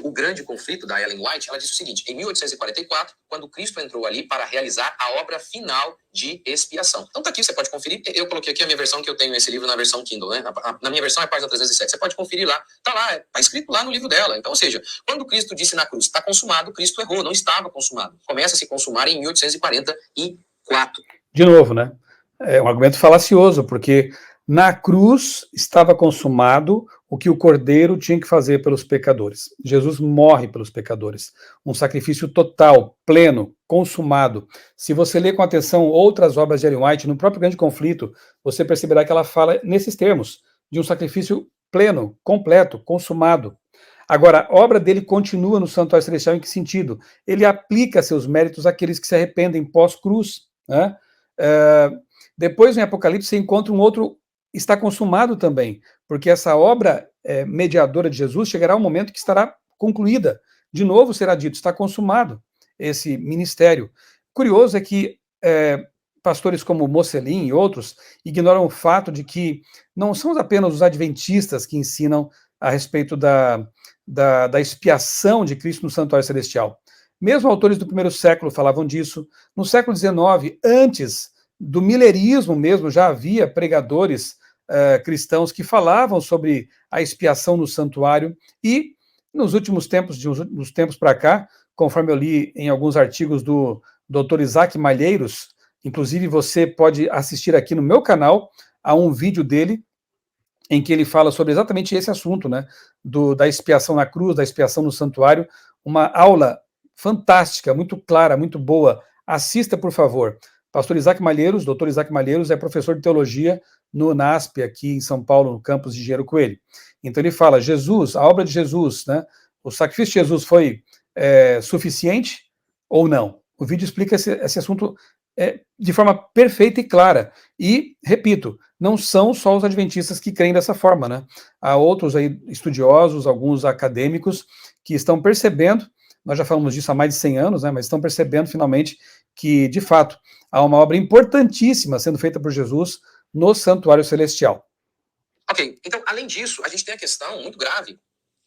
O grande conflito da Ellen White, ela disse o seguinte: em 1844, quando Cristo entrou ali para realizar a obra final de expiação. Então tá aqui, você pode conferir. Eu coloquei aqui a minha versão, que eu tenho esse livro na versão Kindle, né? Na minha versão é a página 307. Você pode conferir lá. Tá lá, tá escrito lá no livro dela. Então, ou seja, quando Cristo disse na cruz, está consumado, Cristo errou, não estava consumado. Começa a se consumar em 1844. De novo, né? É um argumento falacioso, porque Na cruz estava consumado o que o Cordeiro tinha que fazer pelos pecadores. Jesus morre pelos pecadores. Um sacrifício total, pleno, consumado. Se você ler com atenção outras obras de Ellen White, no próprio Grande Conflito, você perceberá que ela fala nesses termos, de um sacrifício pleno, completo, consumado. Agora, a obra dele continua no Santuário Celestial em que sentido? Ele aplica seus méritos àqueles que se arrependem pós-cruz, né? Depois, em Apocalipse, você encontra um outro, está consumado também, porque essa obra mediadora de Jesus chegará um momento que estará concluída. De novo será dito, está consumado esse ministério. Curioso é que pastores como Mocelin e outros ignoram o fato de que não são apenas os adventistas que ensinam a respeito da expiação de Cristo no Santuário Celestial. Mesmo autores do primeiro século falavam disso. No século XIX, antes do milerismo mesmo, já havia pregadores cristãos que falavam sobre a expiação no santuário, e nos últimos tempos, dos tempos para cá, conforme eu li em alguns artigos do Dr. Isaac Malheiros, inclusive você pode assistir aqui no meu canal a um vídeo dele, em que ele fala sobre exatamente esse assunto, né, da expiação na cruz, da expiação no santuário, uma aula fantástica, muito clara, muito boa. Assista, por favor. Pastor Isaac Malheiros, doutor Isaac Malheiros, é professor de teologia no NASP, aqui em São Paulo, no campus de Engenheiro Coelho. Então ele fala, Jesus, a obra de Jesus, né, o sacrifício de Jesus foi suficiente ou não? O vídeo explica esse assunto de forma perfeita e clara. E, repito, não são só os adventistas que creem dessa forma, né? Há outros aí estudiosos, alguns acadêmicos, que estão percebendo, nós já falamos disso há mais de 100 anos, né, mas estão percebendo finalmente que, de fato, há uma obra importantíssima sendo feita por Jesus no Santuário Celestial. Ok, então, além disso, a gente tem a questão muito grave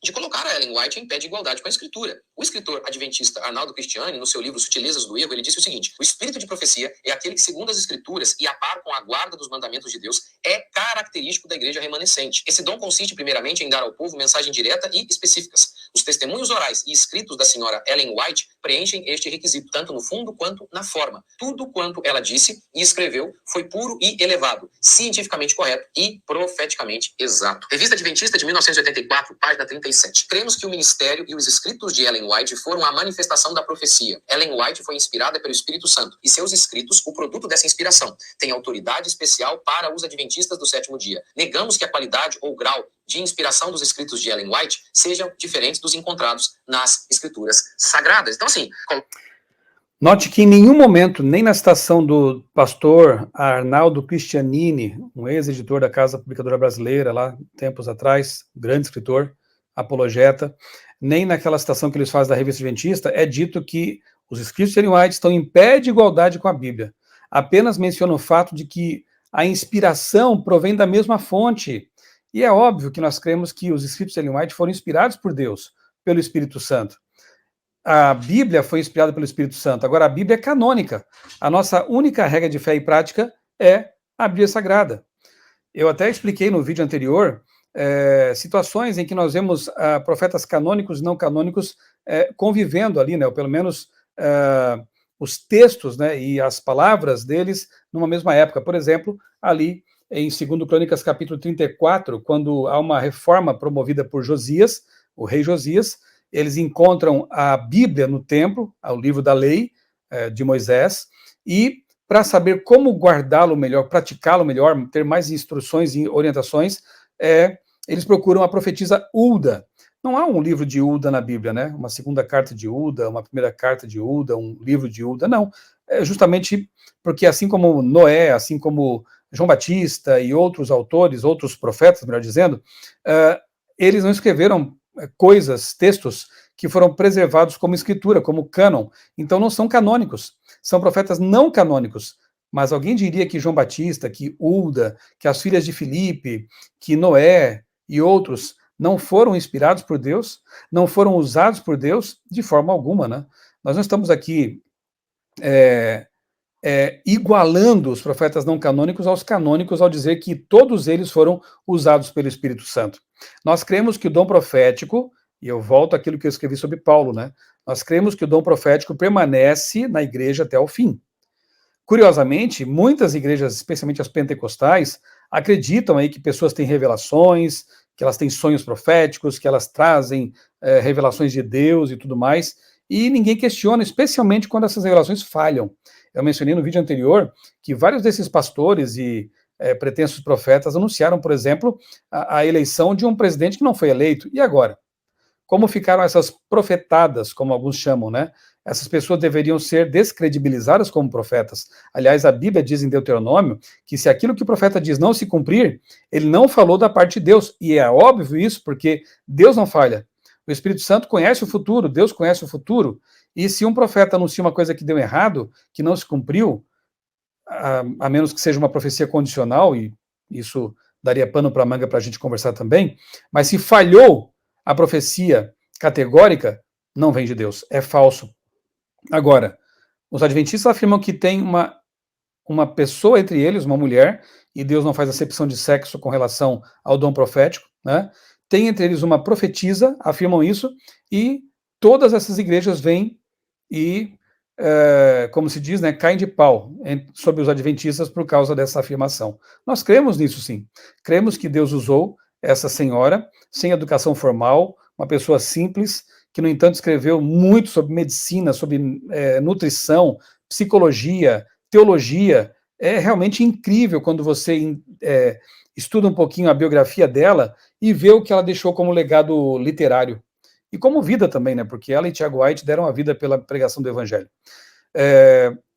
de colocar a Ellen White em pé de igualdade com a Escritura. O escritor adventista Arnaldo Cristiani, no seu livro Sutilezas do Erro, ele disse o seguinte: o espírito de profecia é aquele que, segundo as Escrituras e a par com a guarda dos mandamentos de Deus, é característico da igreja remanescente. Esse dom consiste, primeiramente, em dar ao povo mensagem direta e específicas. Os testemunhos orais e escritos da senhora Ellen White preenchem este requisito, tanto no fundo quanto na forma. Tudo quanto ela disse e escreveu foi puro e elevado, cientificamente correto e profeticamente exato. Revista Adventista de 1984, página 37. Cremos que o ministério e os escritos de Ellen White foram a manifestação da profecia. Ellen White foi inspirada pelo Espírito Santo, e seus escritos, o produto dessa inspiração, têm autoridade especial para os adventistas do sétimo dia. Negamos que a qualidade ou grau de inspiração dos escritos de Ellen White sejam diferentes dos encontrados nas escrituras sagradas. Então, assim... Note que em nenhum momento, nem na citação do pastor Arnaldo Cristianini, um ex-editor da Casa Publicadora Brasileira, lá tempos atrás, grande escritor, apologeta, nem naquela citação que eles fazem da Revista Adventista, é dito que os escritos de Ellen White estão em pé de igualdade com a Bíblia. Apenas menciona o fato de que a inspiração provém da mesma fonte. E é óbvio que nós cremos que os escritos de Ellen White foram inspirados por Deus, pelo Espírito Santo. A Bíblia foi inspirada pelo Espírito Santo. Agora, a Bíblia é canônica. A nossa única regra de fé e prática é a Bíblia Sagrada. Eu até expliquei no vídeo anterior situações em que nós vemos profetas canônicos e não canônicos convivendo ali, né, ou pelo menos os textos, né, e as palavras deles numa mesma época. Por exemplo, ali em 2 Crônicas, capítulo 34, quando há uma reforma promovida por Josias, o rei Josias, eles encontram a Bíblia no templo, o livro da lei de Moisés, e para saber como guardá-lo melhor, praticá-lo melhor, ter mais instruções e orientações, eles procuram a profetisa Hulda. Não há um livro de Hulda na Bíblia, né? Uma segunda carta de Hulda, uma primeira carta de Hulda, um livro de Hulda, não. É justamente porque assim como Noé, assim como João Batista e outros autores, outros profetas, melhor dizendo, eles não escreveram coisas, textos que foram preservados como escritura, como cânon. Então não são canônicos, são profetas não canônicos. Mas alguém diria que João Batista, que Hulda, que as filhas de Filipe, que Noé e outros não foram inspirados por Deus, não foram usados por Deus de forma alguma, né? Nós não estamos aqui igualando os profetas não canônicos aos canônicos ao dizer que todos eles foram usados pelo Espírito Santo. Nós cremos que o dom profético, e eu volto àquilo que eu escrevi sobre Paulo, né? Nós cremos que o dom profético permanece na igreja até o fim. Curiosamente, muitas igrejas, especialmente as pentecostais, acreditam aí que pessoas têm revelações, que elas têm sonhos proféticos, que elas trazem revelações de Deus e tudo mais, e ninguém questiona, especialmente quando essas revelações falham. Eu mencionei no vídeo anterior que vários desses pastores e pretensos profetas anunciaram, por exemplo, a eleição de um presidente que não foi eleito. E agora? Como ficaram essas profetadas, como alguns chamam, né? Essas pessoas deveriam ser descredibilizadas como profetas. Aliás, a Bíblia diz em Deuteronômio que se aquilo que o profeta diz não se cumprir, ele não falou da parte de Deus. E é óbvio isso, porque Deus não falha. O Espírito Santo conhece o futuro, Deus conhece o futuro. E se um profeta anuncia uma coisa que deu errado, que não se cumpriu, a menos que seja uma profecia condicional, e isso daria pano para manga para a gente conversar também, mas se falhou a profecia categórica, não vem de Deus, é falso. Agora, os adventistas afirmam que tem uma pessoa entre eles, uma mulher, e Deus não faz acepção de sexo com relação ao dom profético, né? Tem entre eles uma profetisa, afirmam isso, e todas essas igrejas vêm e, como se diz, né, caem de pau sobre os adventistas por causa dessa afirmação. Nós cremos nisso, sim. Cremos que Deus usou essa senhora, sem educação formal, uma pessoa simples, que, no entanto, escreveu muito sobre medicina, sobre nutrição, psicologia, teologia. É realmente incrível quando você estuda um pouquinho a biografia dela e vê o que ela deixou como legado literário. E como vida também, né? Porque ela e Tiago White deram a vida pela pregação do evangelho.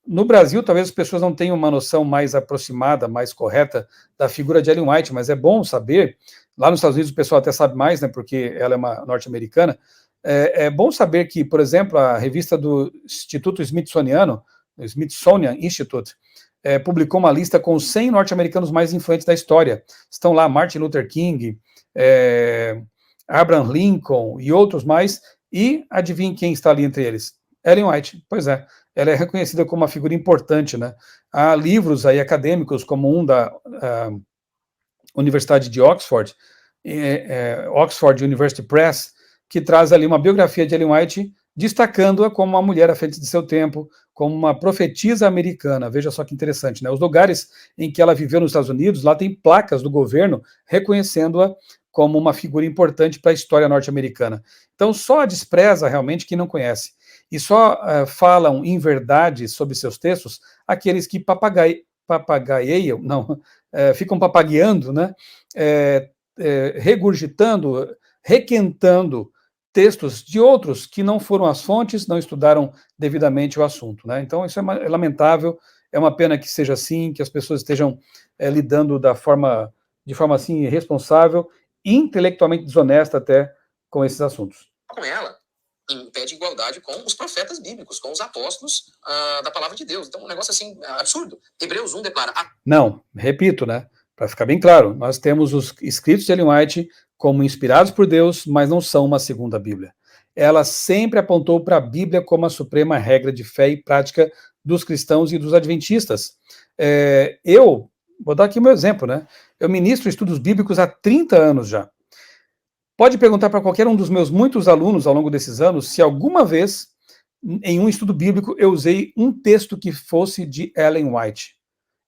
No Brasil, talvez as pessoas não tenham uma noção mais aproximada, mais correta da figura de Ellen White, mas é bom saber. Lá nos Estados Unidos o pessoal até sabe mais, né? Porque ela é uma norte-americana. É bom saber que, por exemplo, a revista do Instituto Smithsoniano, Smithsonian Institute, publicou uma lista com os 100 norte-americanos mais influentes da história. Estão lá Martin Luther King, Abraham Lincoln e outros mais, e adivinhe quem está ali entre eles? Ellen White. Pois é, ela é reconhecida como uma figura importante, né? Há livros aí acadêmicos, como um da Universidade de Oxford, Oxford University Press, que traz ali uma biografia de Ellen White, destacando-a como uma mulher à frente de seu tempo, como uma profetisa americana. Veja só que interessante, né? Os lugares em que ela viveu nos Estados Unidos, lá tem placas do governo reconhecendo-a como uma figura importante para a história norte-americana. Então, só a despreza realmente quem não conhece. E só falam em verdade sobre seus textos aqueles que papagaiam, não, ficam papagueando, né? Regurgitando, requentando textos de outros que não foram as fontes, não estudaram devidamente o assunto, né? Então, isso é lamentável, é uma pena que seja assim, que as pessoas estejam lidando de forma assim irresponsável, intelectualmente desonesta até com esses assuntos. Com ela, em pé de igualdade com os profetas bíblicos, com os apóstolos da palavra de Deus. Então, um negócio assim, absurdo. Hebreus 1 declara... Não, repito, né? Para ficar bem claro, nós temos os escritos de Ellen White como inspirados por Deus, mas não são uma segunda Bíblia. Ela sempre apontou para a Bíblia como a suprema regra de fé e prática dos cristãos e dos adventistas. Eu vou dar aqui o meu exemplo, né? Eu ministro estudos bíblicos há 30 anos já. Pode perguntar para qualquer um dos meus muitos alunos ao longo desses anos se alguma vez, em um estudo bíblico, eu usei um texto que fosse de Ellen White.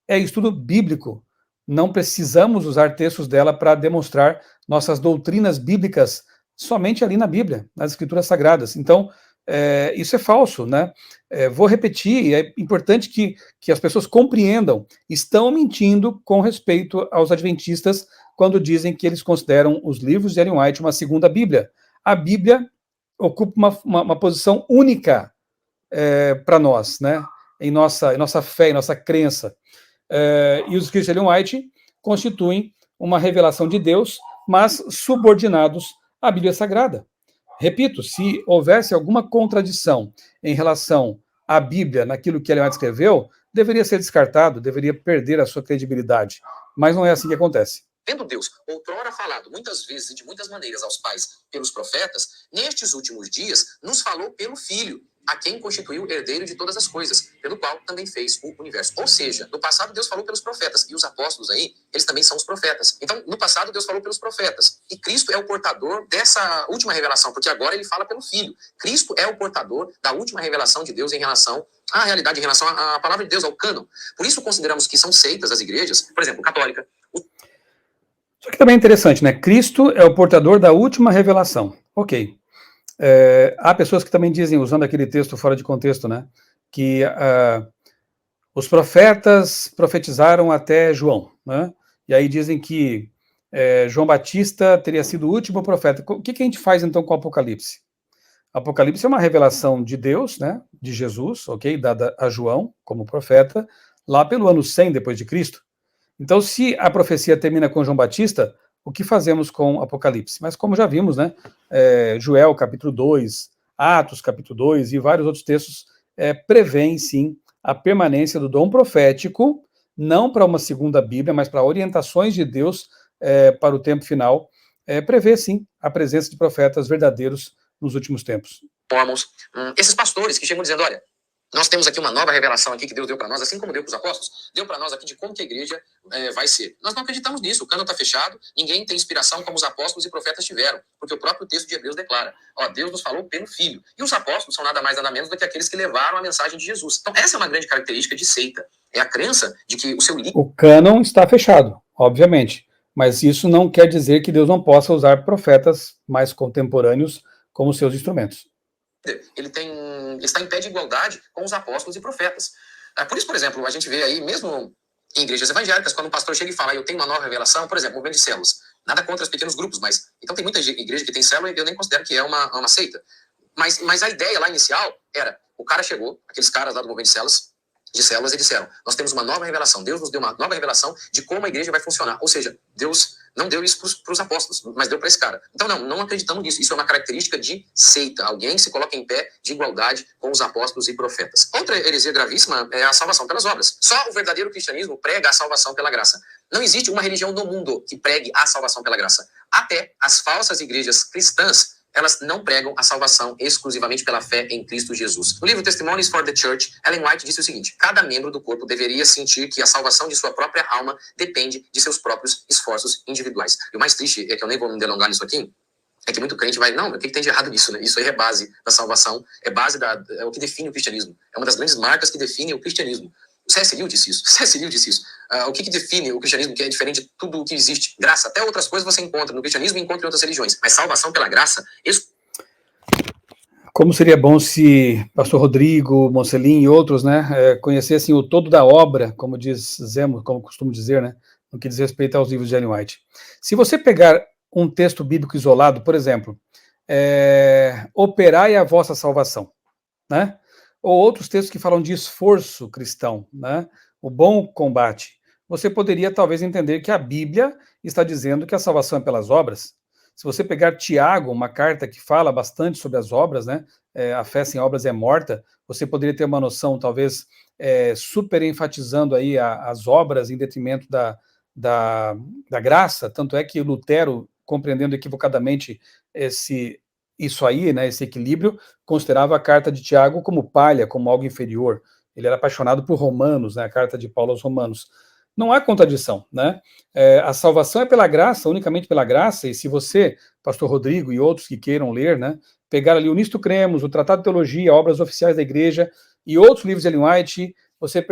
É estudo bíblico. Não precisamos usar textos dela para demonstrar nossas doutrinas bíblicas somente ali na Bíblia, nas Escrituras Sagradas. Então, isso é falso, né? Vou repetir, é importante que as pessoas compreendam. Estão mentindo com respeito aos adventistas quando dizem que eles consideram os livros de Ellen White uma segunda Bíblia. A Bíblia ocupa uma posição única para nós, né? Em nossa fé, em nossa crença. E os escritos de Ellen White constituem uma revelação de Deus, mas subordinados à Bíblia Sagrada. Repito, se houvesse alguma contradição em relação à Bíblia, naquilo que Ellen White escreveu, deveria ser descartado, deveria perder a sua credibilidade. Mas não é assim que acontece. Tendo Deus outrora falado muitas vezes e de muitas maneiras aos pais pelos profetas, nestes últimos dias nos falou pelo Filho, a quem constituiu herdeiro de todas as coisas, pelo qual também fez o universo. Ou seja, no passado Deus falou pelos profetas, e os apóstolos aí, eles também são os profetas. Então, no passado Deus falou pelos profetas, e Cristo é o portador dessa última revelação, porque agora ele fala pelo Filho. Cristo é o portador da última revelação de Deus em relação à realidade, em relação à palavra de Deus, ao cânon. Por isso consideramos que são seitas as igrejas, por exemplo, católica. Só que também é interessante, né? Cristo é o portador da última revelação. Ok. Há pessoas que também dizem, usando aquele texto fora de contexto, né? Que os profetas profetizaram até João, né? E aí dizem que João Batista teria sido o último profeta. O que a gente faz então com o Apocalipse? Apocalipse é uma revelação de Deus, né? De Jesus, ok? Dada a João como profeta, lá pelo ano 100 depois de Cristo. Então, se a profecia termina com João Batista, o que fazemos com Apocalipse? Mas como já vimos, né? Joel, capítulo 2, Atos, capítulo 2 e vários outros textos prevêem, sim, a permanência do dom profético, não para uma segunda Bíblia, mas para orientações de Deus para o tempo final, prevê, sim, a presença de profetas verdadeiros nos últimos tempos. Esses pastores que chegam dizendo, olha, nós temos aqui uma nova revelação aqui que Deus deu para nós, assim como deu para os apóstolos, deu para nós aqui de como que a igreja vai ser. Nós não acreditamos nisso, o cano está fechado, ninguém tem inspiração como os apóstolos e profetas tiveram, porque o próprio texto de Hebreus declara, ó, Deus nos falou pelo Filho. E os apóstolos são nada mais nada menos do que aqueles que levaram a mensagem de Jesus. Então essa é uma grande característica de seita, é a crença de que o seu líder... O cânon está fechado, obviamente, mas isso não quer dizer que Deus não possa usar profetas mais contemporâneos como seus instrumentos. Ele está em pé de igualdade com os apóstolos e profetas. Por isso, por exemplo, a gente vê aí, mesmo em igrejas evangélicas, quando um pastor chega e fala, eu tenho uma nova revelação, por exemplo, movimento de células. Nada contra os pequenos grupos, mas... Então tem muita igreja que tem célula e eu nem considero que é uma seita. Mas a ideia lá inicial era, o cara chegou, aqueles caras lá do movimento de células e disseram, nós temos uma nova revelação, Deus nos deu uma nova revelação de como a igreja vai funcionar. Ou seja, Deus não deu isso para os apóstolos, mas deu para esse cara. Então não acreditamos nisso. Isso é uma característica de seita. Alguém se coloca em pé de igualdade com os apóstolos e profetas. Outra heresia gravíssima é a salvação pelas obras. Só o verdadeiro cristianismo prega a salvação pela graça. Não existe uma religião no mundo que pregue a salvação pela graça. Até as falsas igrejas cristãs, elas não pregam a salvação exclusivamente pela fé em Cristo Jesus. No livro Testimonies for the Church, Ellen White disse o seguinte, cada membro do corpo deveria sentir que a salvação de sua própria alma depende de seus próprios esforços individuais. E o mais triste é que eu nem vou me delongar nisso aqui, é que muito crente vai, não, o que tem de errado nisso, né? Isso aí é base da salvação, é o que define o cristianismo. É uma das grandes marcas que define o cristianismo. O C.S. Lewis disse isso. C.S. Lewis disse isso. O que define o cristianismo, que é diferente de tudo o que existe? Graça. Até outras coisas você encontra no cristianismo e encontra em outras religiões. Mas salvação pela graça... Como seria bom se pastor Rodrigo, Monselim e outros, né, conhecessem o todo da obra, como dizemos, como costumo dizer, né, no que diz respeito aos livros de Ellen White. Se você pegar um texto bíblico isolado, por exemplo, operai a vossa salvação, né? Ou outros textos que falam de esforço cristão, né? O bom combate. Você poderia talvez entender que a Bíblia está dizendo que a salvação é pelas obras. Se você pegar Tiago, uma carta que fala bastante sobre as obras, né? A fé sem obras é morta, você poderia ter uma noção, talvez, super enfatizando aí as obras em detrimento da graça, tanto é que Lutero, compreendendo equivocadamente isso aí, né, esse equilíbrio, considerava a carta de Tiago como palha, como algo inferior. Ele era apaixonado por Romanos, né, a carta de Paulo aos Romanos. Não há contradição, né? A salvação é pela graça, unicamente pela graça, e se você, pastor Rodrigo e outros que queiram ler, né, pegar ali o Nisto Cremos, o Tratado de Teologia, obras oficiais da Igreja e outros livros de Ellen White, vocês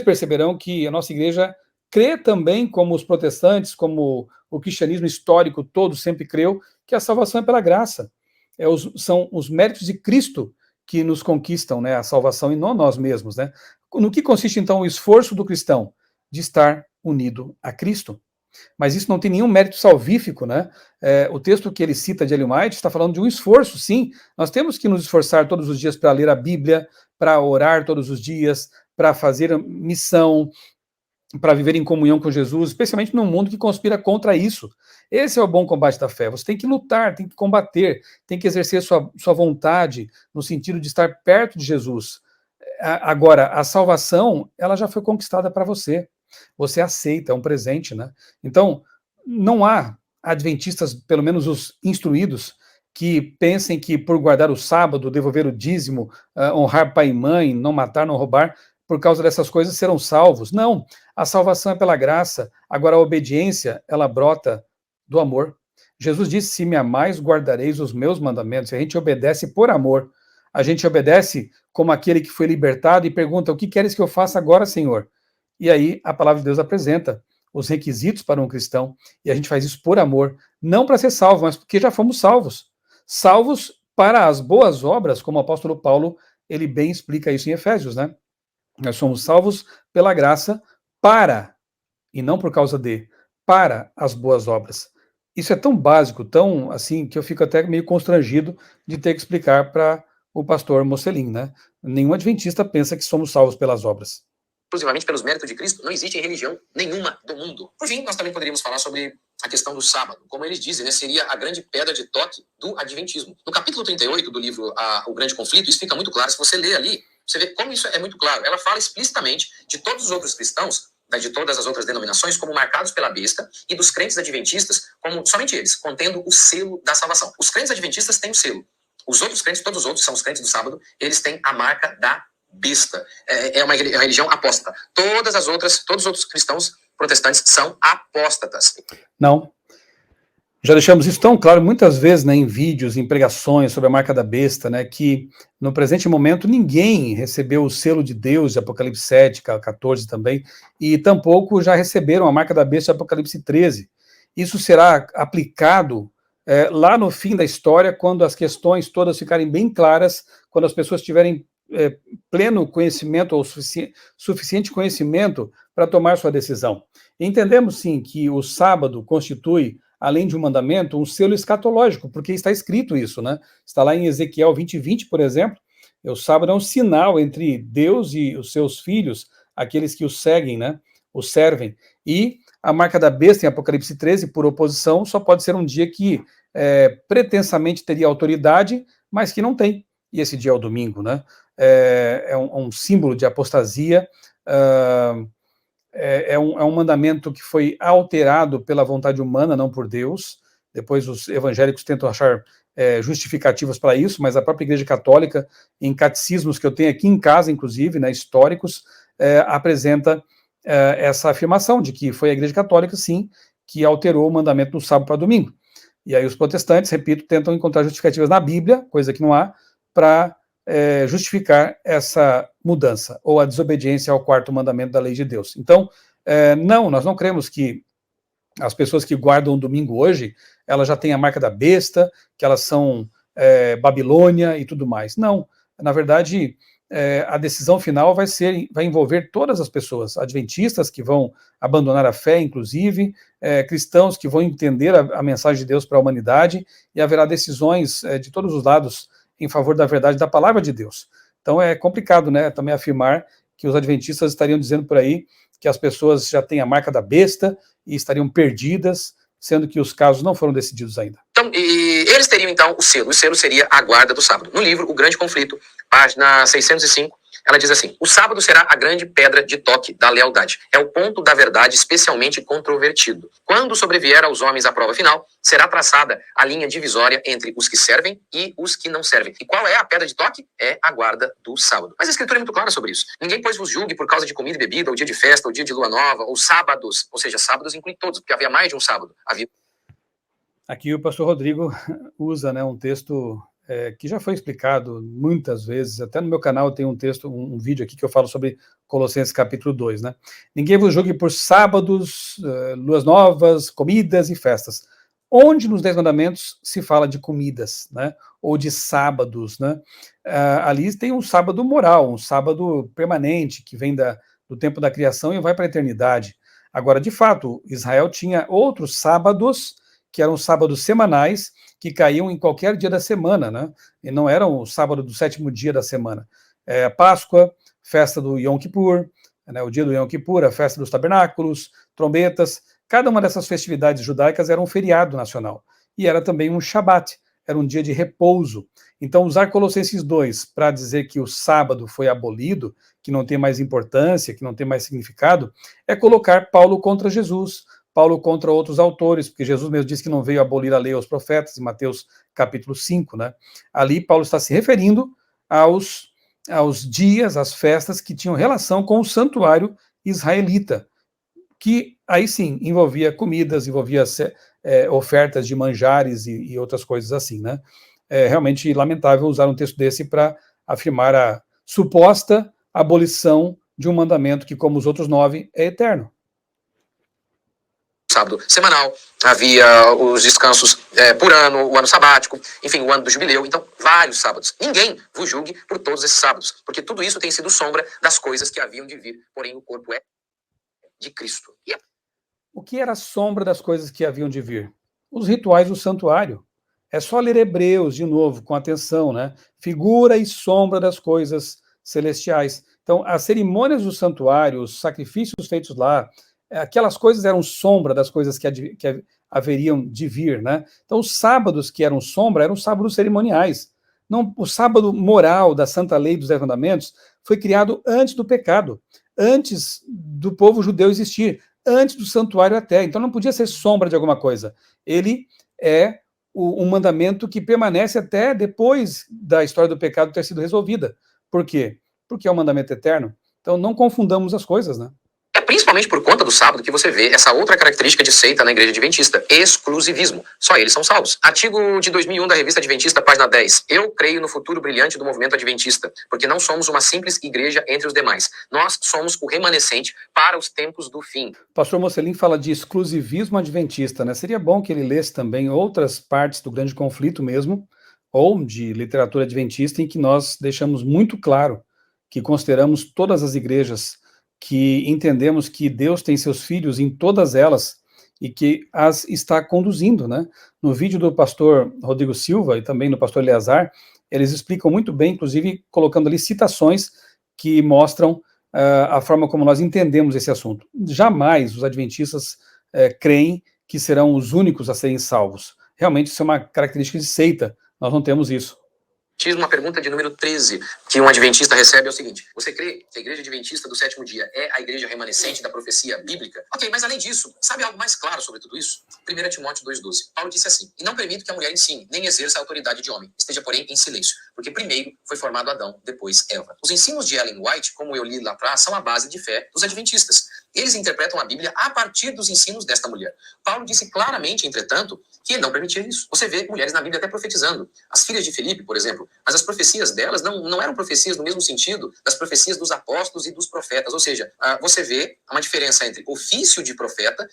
perceberão que a nossa Igreja crê também, como os protestantes, como o cristianismo histórico todo sempre creu, que a salvação é pela graça. São os méritos de Cristo que nos conquistam, né, a salvação e não nós mesmos, né? No que consiste, então, o esforço do cristão? De estar unido a Cristo. Mas isso não tem nenhum mérito salvífico, né? O texto que ele cita de Ellen White está falando de um esforço, sim. Nós temos que nos esforçar todos os dias para ler a Bíblia, para orar todos os dias, para fazer missão, para viver em comunhão com Jesus, especialmente num mundo que conspira contra isso. Esse é o bom combate da fé. Você tem que lutar, tem que combater, tem que exercer sua vontade no sentido de estar perto de Jesus. Agora, a salvação, ela já foi conquistada para você. Você aceita, é um presente, né? Então, não há adventistas, pelo menos os instruídos, que pensem que por guardar o sábado, devolver o dízimo, honrar pai e mãe, não matar, não roubar, por causa dessas coisas serão salvos. Não, a salvação é pela graça. Agora, a obediência, ela brota do amor. Jesus disse, se me amais, guardareis os meus mandamentos. A gente obedece por amor. A gente obedece como aquele que foi libertado e pergunta, o que queres que eu faça agora, Senhor? E aí a palavra de Deus apresenta os requisitos para um cristão, e a gente faz isso por amor, não para ser salvo, mas porque já fomos salvos. Salvos para as boas obras, como o apóstolo Paulo, ele bem explica isso em Efésios, né? Nós somos salvos pela graça para, e não por causa de, para as boas obras. Isso é tão básico, tão assim, que eu fico até meio constrangido de ter que explicar para o pastor Mocelin, né? Nenhum adventista pensa que somos salvos pelas obras. Exclusivamente pelos méritos de Cristo, não existe religião nenhuma do mundo. Por fim, nós também poderíamos falar sobre a questão do sábado. Como eles dizem, né, seria a grande pedra de toque do adventismo. No capítulo 38 do livro O Grande Conflito, isso fica muito claro. Se você ler ali, você vê como isso é muito claro. Ela fala explicitamente de todos os outros cristãos, de todas as outras denominações, como marcados pela besta, e dos crentes adventistas, como somente eles, contendo o selo da salvação. Os crentes adventistas têm o selo. Os outros crentes, todos os outros, são os crentes do sábado, eles têm a marca da besta. É uma religião apóstata. Todos os outros cristãos protestantes são apóstatas. Não. Já deixamos isso tão claro muitas vezes, né, em vídeos, em pregações sobre a marca da besta, né, que no presente momento ninguém recebeu o selo de Deus de Apocalipse 7, 14 também, e tampouco já receberam a marca da besta de Apocalipse 13. Isso será aplicado lá no fim da história, quando as questões todas ficarem bem claras, quando as pessoas tiverem pleno conhecimento ou suficiente conhecimento para tomar sua decisão. Entendemos, sim, que o sábado constitui, além de um mandamento, um selo escatológico, porque está escrito isso, né? Está lá em Ezequiel 20:20, por exemplo. O sábado é um sinal entre Deus e os seus filhos, aqueles que o seguem, né? O servem. E a marca da besta, em Apocalipse 13, por oposição, só pode ser um dia que pretensamente teria autoridade, mas que não tem. E esse dia é o domingo, né? É um símbolo de apostasia, é um mandamento que foi alterado pela vontade humana, não por Deus. Depois os evangélicos tentam achar justificativas para isso, mas a própria Igreja Católica, em catecismos que eu tenho aqui em casa, inclusive, né, históricos, apresenta essa afirmação de que foi a Igreja Católica, sim, que alterou o mandamento do sábado para domingo. E aí os protestantes, repito, tentam encontrar justificativas na Bíblia, coisa que não há, para justificar essa mudança, ou a desobediência ao quarto mandamento da lei de Deus. Então, não, nós não cremos que as pessoas que guardam o domingo hoje, elas já têm a marca da besta, que elas são Babilônia e tudo mais. Não, na verdade, a decisão final vai envolver todas as pessoas, adventistas que vão abandonar a fé, inclusive, cristãos que vão entender a mensagem de Deus para a humanidade, e haverá decisões de todos os lados em favor da verdade da palavra de Deus. Então é complicado, né, também afirmar que os adventistas estariam dizendo por aí que as pessoas já têm a marca da besta e estariam perdidas, sendo que os casos não foram decididos ainda. Então, eles teriam então o selo seria a guarda do sábado. No livro O Grande Conflito, página 605, ela diz assim: o sábado será a grande pedra de toque da lealdade. É o ponto da verdade especialmente controvertido. Quando sobrevier aos homens a prova final, será traçada a linha divisória entre os que servem e os que não servem. E qual é a pedra de toque? É a guarda do sábado. Mas a Escritura é muito clara sobre isso. Ninguém, pois, vos julgue por causa de comida e bebida, ou dia de festa, ou dia de lua nova, ou sábados. Ou seja, sábados inclui todos, porque havia mais de um sábado. Aqui o pastor Rodrigo usa, né, um texto que já foi explicado muitas vezes, até no meu canal tem um texto, um vídeo aqui que eu falo sobre Colossenses capítulo 2, né? Ninguém vos julgue por sábados, luas novas, comidas e festas. Onde nos 10 mandamentos se fala de comidas, né? Ou de sábados, né? Ali tem um sábado moral, um sábado permanente, que vem do tempo da criação e vai para a eternidade. Agora, de fato, Israel tinha outros sábados, que eram sábados semanais, que caíam em qualquer dia da semana, né? E não eram o sábado do 7º dia da semana. Páscoa, festa do Yom Kippur, né, o dia do Yom Kippur, a festa dos tabernáculos, trombetas, cada uma dessas festividades judaicas era um feriado nacional. E era também um Shabat, era um dia de repouso. Então, usar Colossenses 2 para dizer que o sábado foi abolido, que não tem mais importância, que não tem mais significado, é colocar Paulo contra Jesus, Paulo contra outros autores, porque Jesus mesmo disse que não veio abolir a lei aos profetas, em Mateus capítulo 5, né? Ali Paulo está se referindo aos dias, às festas que tinham relação com o santuário israelita, que aí sim envolvia comidas, envolvia ofertas de manjares e outras coisas assim, né? É realmente lamentável usar um texto desse para afirmar a suposta abolição de um mandamento que, como os outros 9, é eterno. sábado semanal, havia os descansos por ano, o ano sabático, enfim, o ano do jubileu, então vários sábados. Ninguém vos julgue por todos esses sábados, porque tudo isso tem sido sombra das coisas que haviam de vir, porém o corpo é de Cristo. O que era a sombra das coisas que haviam de vir? Os rituais do santuário. É só ler Hebreus de novo, com atenção, né? Figura e sombra das coisas celestiais. Então, as cerimônias do santuário, os sacrifícios feitos lá, aquelas coisas eram sombra das coisas que haveriam de vir, né? Então, os sábados que eram sombra eram sábados cerimoniais. Não, o sábado moral da Santa Lei dos 10 Mandamentos foi criado antes do pecado, antes do povo judeu existir, antes do santuário até. Então, não podia ser sombra de alguma coisa. Ele é um mandamento que permanece até depois da história do pecado ter sido resolvida. Por quê? Porque é um mandamento eterno. Então, não confundamos as coisas, né? É principalmente por conta do sábado que você vê essa outra característica de seita na igreja adventista, exclusivismo. Só eles são salvos. Artigo de 2001 da revista Adventista, página 10. Eu creio no futuro brilhante do movimento adventista, porque não somos uma simples igreja entre os demais. Nós somos o remanescente para os tempos do fim. O pastor Mocelin fala de exclusivismo adventista, né? Seria bom que ele lesse também outras partes do grande conflito mesmo, ou de literatura adventista, em que nós deixamos muito claro que consideramos todas as igrejas, que entendemos que Deus tem seus filhos em todas elas e que as está conduzindo, né? No vídeo do pastor Rodrigo Silva e também do pastor Eleazar, eles explicam muito bem, inclusive colocando ali citações que mostram a forma como nós entendemos esse assunto. Jamais os adventistas creem que serão os únicos a serem salvos. Realmente isso é uma característica de seita, nós não temos isso. Uma pergunta de número 13 que um adventista recebe é o seguinte: você crê que a igreja adventista do sétimo dia é a igreja remanescente da profecia bíblica? Ok, mas além disso, sabe algo mais claro sobre tudo isso? 1 Timóteo 2,12. Paulo disse assim: e não permito que a mulher ensine, nem exerça a autoridade de homem. Esteja, porém, em silêncio, porque primeiro foi formado Adão, depois Eva. Os ensinos de Ellen White, como eu li lá atrás, são a base de fé dos adventistas. Eles interpretam a Bíblia a partir dos ensinos desta mulher. Paulo disse claramente, entretanto, que ele não permitia isso. Você vê mulheres na Bíblia até profetizando. As filhas de Filipe, por exemplo, mas as profecias delas não eram profecias no mesmo sentido das profecias dos apóstolos e dos profetas. Ou seja, você vê uma diferença entre ofício de profeta,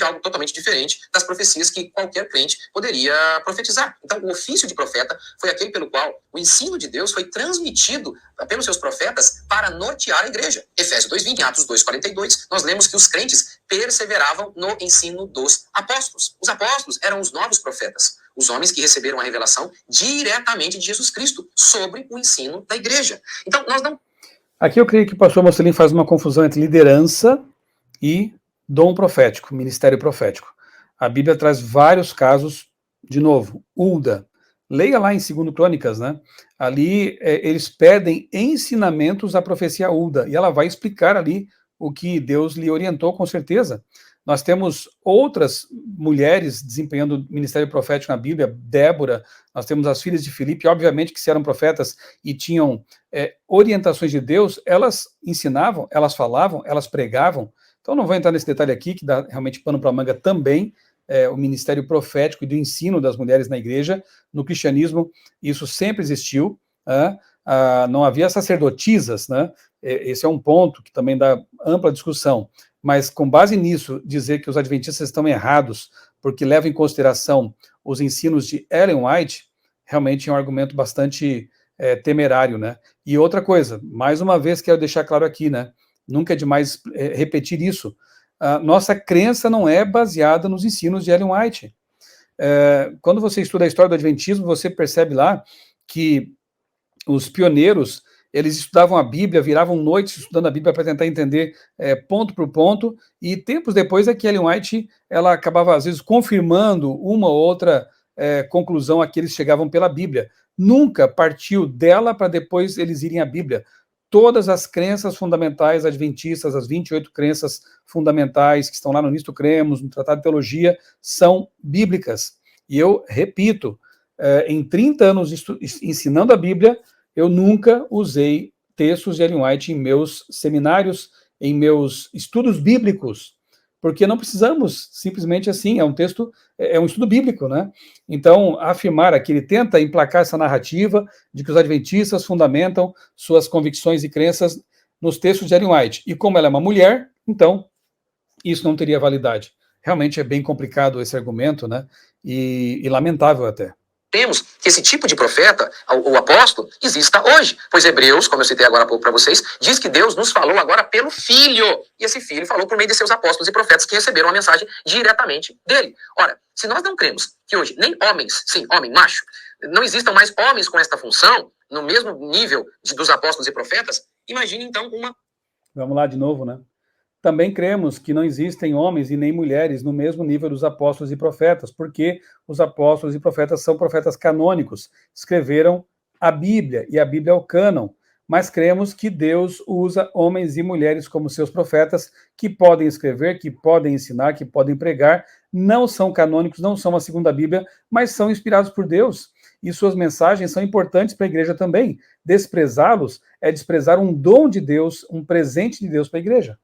algo totalmente diferente das profecias que qualquer crente poderia profetizar. Então, o ofício de profeta foi aquele pelo qual o ensino de Deus foi transmitido pelos seus profetas para nortear a igreja. Efésios 2:20, Atos 2:42, nós lemos que os crentes perseveravam no ensino dos apóstolos. Os apóstolos eram os novos profetas, os homens que receberam a revelação diretamente de Jesus Cristo sobre o ensino da igreja. Então, nós não... Aqui eu creio que o pastor Mocelin faz uma confusão entre liderança e dom profético, ministério profético. A Bíblia traz vários casos, de novo, Hulda. Leia lá em 2 Crônicas, né? Ali eles pedem ensinamentos à profecia Hulda, e ela vai explicar ali o que Deus lhe orientou, com certeza. Nós temos outras mulheres desempenhando ministério profético na Bíblia, Débora, nós temos as filhas de Filipe, obviamente que se eram profetas e tinham orientações de Deus, elas ensinavam, elas falavam, elas pregavam. Então não vou entrar nesse detalhe aqui, que dá realmente pano para a manga também, o ministério profético e do ensino das mulheres na igreja. No cristianismo isso sempre existiu, não havia sacerdotisas, né? Esse é um ponto que também dá ampla discussão, mas com base nisso, dizer que os adventistas estão errados porque levam em consideração os ensinos de Ellen White, realmente é um argumento bastante temerário, né? E outra coisa, mais uma vez quero deixar claro aqui, né? Nunca é demais repetir isso. A nossa crença não é baseada nos ensinos de Ellen White. Quando você estuda a história do adventismo, você percebe lá que os pioneiros, eles estudavam a Bíblia, viravam noites estudando a Bíblia para tentar entender ponto por ponto, e tempos depois é que Ellen White, ela acabava às vezes confirmando uma ou outra conclusão a que eles chegavam pela Bíblia. Nunca partiu dela para depois eles irem à Bíblia. Todas as crenças fundamentais adventistas, as 28 crenças fundamentais que estão lá no Nisto Cremos, no Tratado de Teologia, são bíblicas. E eu repito, em 30 anos ensinando a Bíblia, eu nunca usei textos de Ellen White em meus seminários, em meus estudos bíblicos, porque não precisamos simplesmente assim, é um estudo bíblico, né? Então, afirmar aqui, ele tenta emplacar essa narrativa de que os adventistas fundamentam suas convicções e crenças nos textos de Ellen White, e como ela é uma mulher, então, isso não teria validade. realmente é bem complicado esse argumento, né? E lamentável até. Temos que esse tipo de profeta, o apóstolo, exista hoje. Pois Hebreus, como eu citei agora há pouco para vocês, diz que Deus nos falou agora pelo Filho. E esse Filho falou por meio de seus apóstolos e profetas que receberam a mensagem diretamente dele. Ora, se nós não cremos que hoje nem homens, sim, homem, macho, não existam mais homens com esta função, no mesmo nível dos apóstolos e profetas, imagine então uma... Vamos lá de novo, né? Também cremos que não existem homens e nem mulheres no mesmo nível dos apóstolos e profetas, porque os apóstolos e profetas são profetas canônicos, escreveram a Bíblia, e a Bíblia é o cânon. Mas cremos que Deus usa homens e mulheres como seus profetas, que podem escrever, que podem ensinar, que podem pregar, não são canônicos, não são a segunda Bíblia, mas são inspirados por Deus. E suas mensagens são importantes para a igreja também. Desprezá-los é desprezar um dom de Deus, um presente de Deus para a igreja.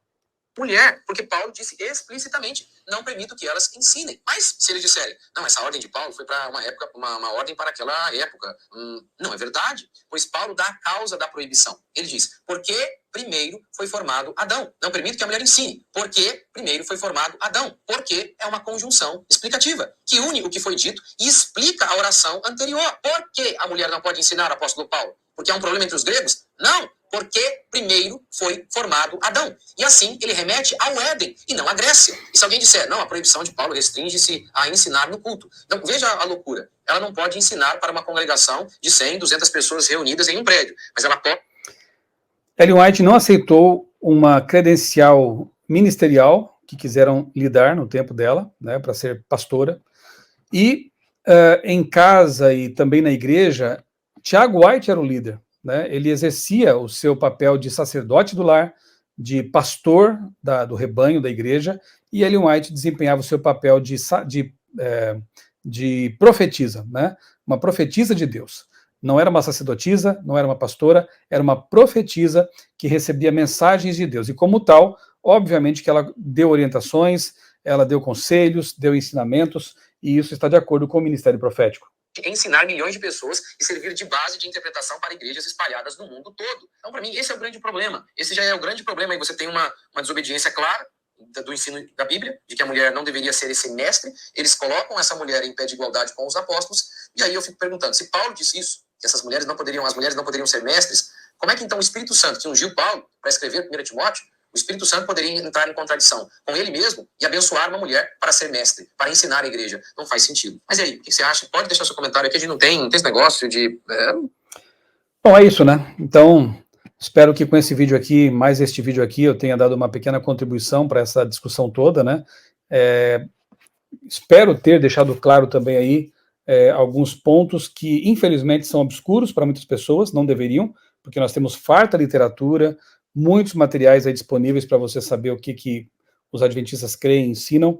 Mulher, porque Paulo disse explicitamente, não permito que elas ensinem. Mas se eles disserem, não, essa ordem de Paulo foi para uma época, uma ordem para aquela época. Não é verdade, pois Paulo dá a causa da proibição. Ele diz, porque primeiro foi formado Adão. Não permito que a mulher ensine, porque primeiro foi formado Adão. Porque é uma conjunção explicativa, que une o que foi dito e explica a oração anterior. Por que a mulher não pode ensinar, apóstolo Paulo? Porque há um problema entre os gregos? Não, porque primeiro foi formado Adão. E assim ele remete ao Éden e não à Grécia. E se alguém disser, não, a proibição de Paulo restringe-se a ensinar no culto. Então veja a loucura. Ela não pode ensinar para uma congregação de 100, 200 pessoas reunidas em um prédio, mas ela pode... Ellen White não aceitou uma credencial ministerial que quiseram lhe dar no tempo dela, né, para ser pastora. E em casa e também na igreja, Tiago White era o líder. Né, ele exercia o seu papel de sacerdote do lar, de pastor do rebanho da igreja, e Ellen White desempenhava o seu papel de profetisa, né, uma profetisa de Deus. Não era uma sacerdotisa, não era uma pastora, era uma profetisa que recebia mensagens de Deus. E como tal, obviamente que ela deu orientações, ela deu conselhos, deu ensinamentos, e isso está de acordo com o ministério profético. Ensinar milhões de pessoas e servir de base de interpretação para igrejas espalhadas no mundo todo. Então, para mim, esse é o grande problema. Esse já é o grande problema. Aí você tem uma desobediência clara do ensino da Bíblia, de que a mulher não deveria ser esse mestre. Eles colocam essa mulher em pé de igualdade com os apóstolos. E aí eu fico perguntando, se Paulo disse isso, que as mulheres não poderiam ser mestres, como é que então o Espírito Santo, que ungiu Paulo para escrever 1 Timóteo, o Espírito Santo poderia entrar em contradição com ele mesmo e abençoar uma mulher para ser mestre, para ensinar a igreja? Não faz sentido. Mas e aí, o que você acha? Pode deixar seu comentário aqui, a gente não tem esse negócio de... Bom, é isso, né? Então, espero que com esse vídeo aqui, mais este vídeo aqui, eu tenha dado uma pequena contribuição para essa discussão toda, né? Espero ter deixado claro também aí alguns pontos que, infelizmente, são obscuros para muitas pessoas, não deveriam, porque nós temos farta literatura, muitos materiais aí disponíveis para você saber o que os adventistas creem e ensinam.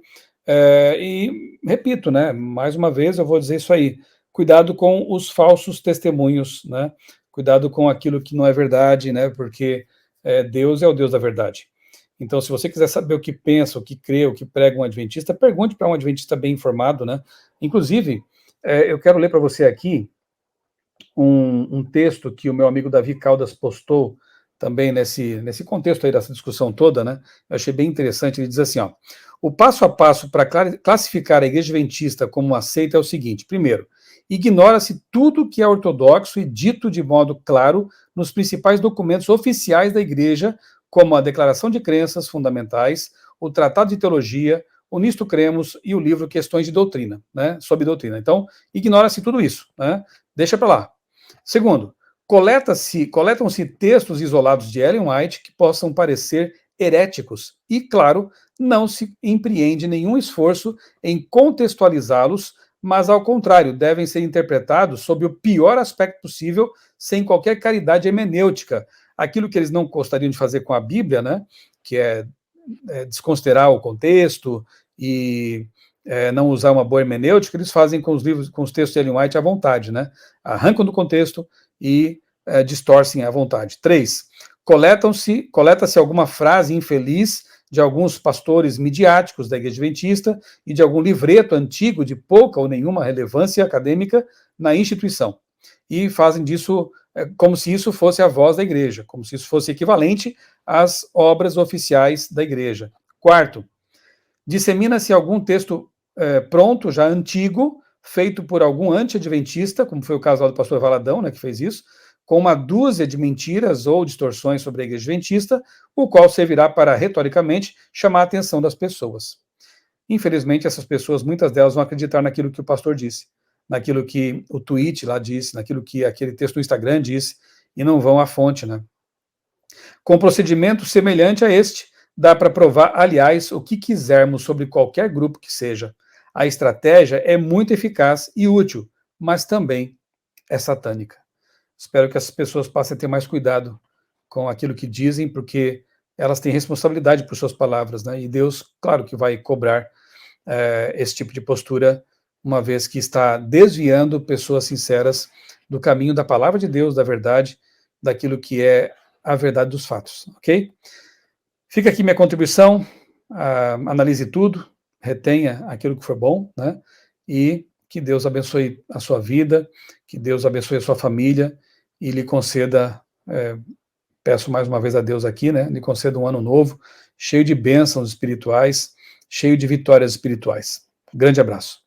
E, repito, né, mais uma vez eu vou dizer isso aí, cuidado com os falsos testemunhos, né, cuidado com aquilo que não é verdade, né, porque Deus é o Deus da verdade. Então, se você quiser saber o que pensa, o que crê, o que prega um adventista, pergunte para um adventista bem informado, né. Inclusive, eu quero ler para você aqui um texto que o meu amigo Davi Caldas postou também nesse contexto aí dessa discussão toda, né? Eu achei bem interessante. Ele diz assim, ó: o passo a passo para classificar a igreja adventista como uma seita é o seguinte: primeiro, ignora-se tudo que é ortodoxo e dito de modo claro nos principais documentos oficiais da igreja, como a Declaração de Crenças Fundamentais, o Tratado de Teologia, o Nisto Cremos e o livro Questões de Doutrina, né? Sobre doutrina. Então, ignora-se tudo isso, né? Deixa para lá. Segundo, coletam-se textos isolados de Ellen White que possam parecer heréticos e, claro, não se empreende nenhum esforço em contextualizá-los, mas, ao contrário, devem ser interpretados sob o pior aspecto possível, sem qualquer caridade hermenêutica. Aquilo que eles não gostariam de fazer com a Bíblia, né, que é desconsiderar o contexto e não usar uma boa hermenêutica, eles fazem com os textos de Ellen White à vontade, né? Arrancam do contexto e distorcem à vontade. 3. Coleta-se alguma frase infeliz de alguns pastores midiáticos da Igreja Adventista e de algum livreto antigo de pouca ou nenhuma relevância acadêmica na instituição. E fazem disso como se isso fosse a voz da igreja, como se isso fosse equivalente às obras oficiais da igreja. 4. Dissemina-se algum texto pronto, já antigo, feito por algum anti-adventista, como foi o caso do pastor Valadão, né, que fez isso, com uma dúzia de mentiras ou distorções sobre a igreja adventista, o qual servirá para, retoricamente, chamar a atenção das pessoas. Infelizmente, essas pessoas, muitas delas, vão acreditar naquilo que o pastor disse, naquilo que o tweet lá disse, naquilo que aquele texto do Instagram disse, e não vão à fonte, né? Com um procedimento semelhante a este, dá para provar, aliás, o que quisermos sobre qualquer grupo que seja. A estratégia é muito eficaz e útil, mas também é satânica. Espero que essas pessoas passem a ter mais cuidado com aquilo que dizem, porque elas têm responsabilidade por suas palavras, né? E Deus, claro que vai cobrar esse tipo de postura, uma vez que está desviando pessoas sinceras do caminho da palavra de Deus, da verdade, daquilo que é a verdade dos fatos, ok? Fica aqui minha contribuição, analise tudo, retenha aquilo que for bom, né? E que Deus abençoe a sua vida, que Deus abençoe a sua família e lhe conceda, peço mais uma vez a Deus aqui, né? Lhe conceda um ano novo, cheio de bênçãos espirituais, cheio de vitórias espirituais. Grande abraço.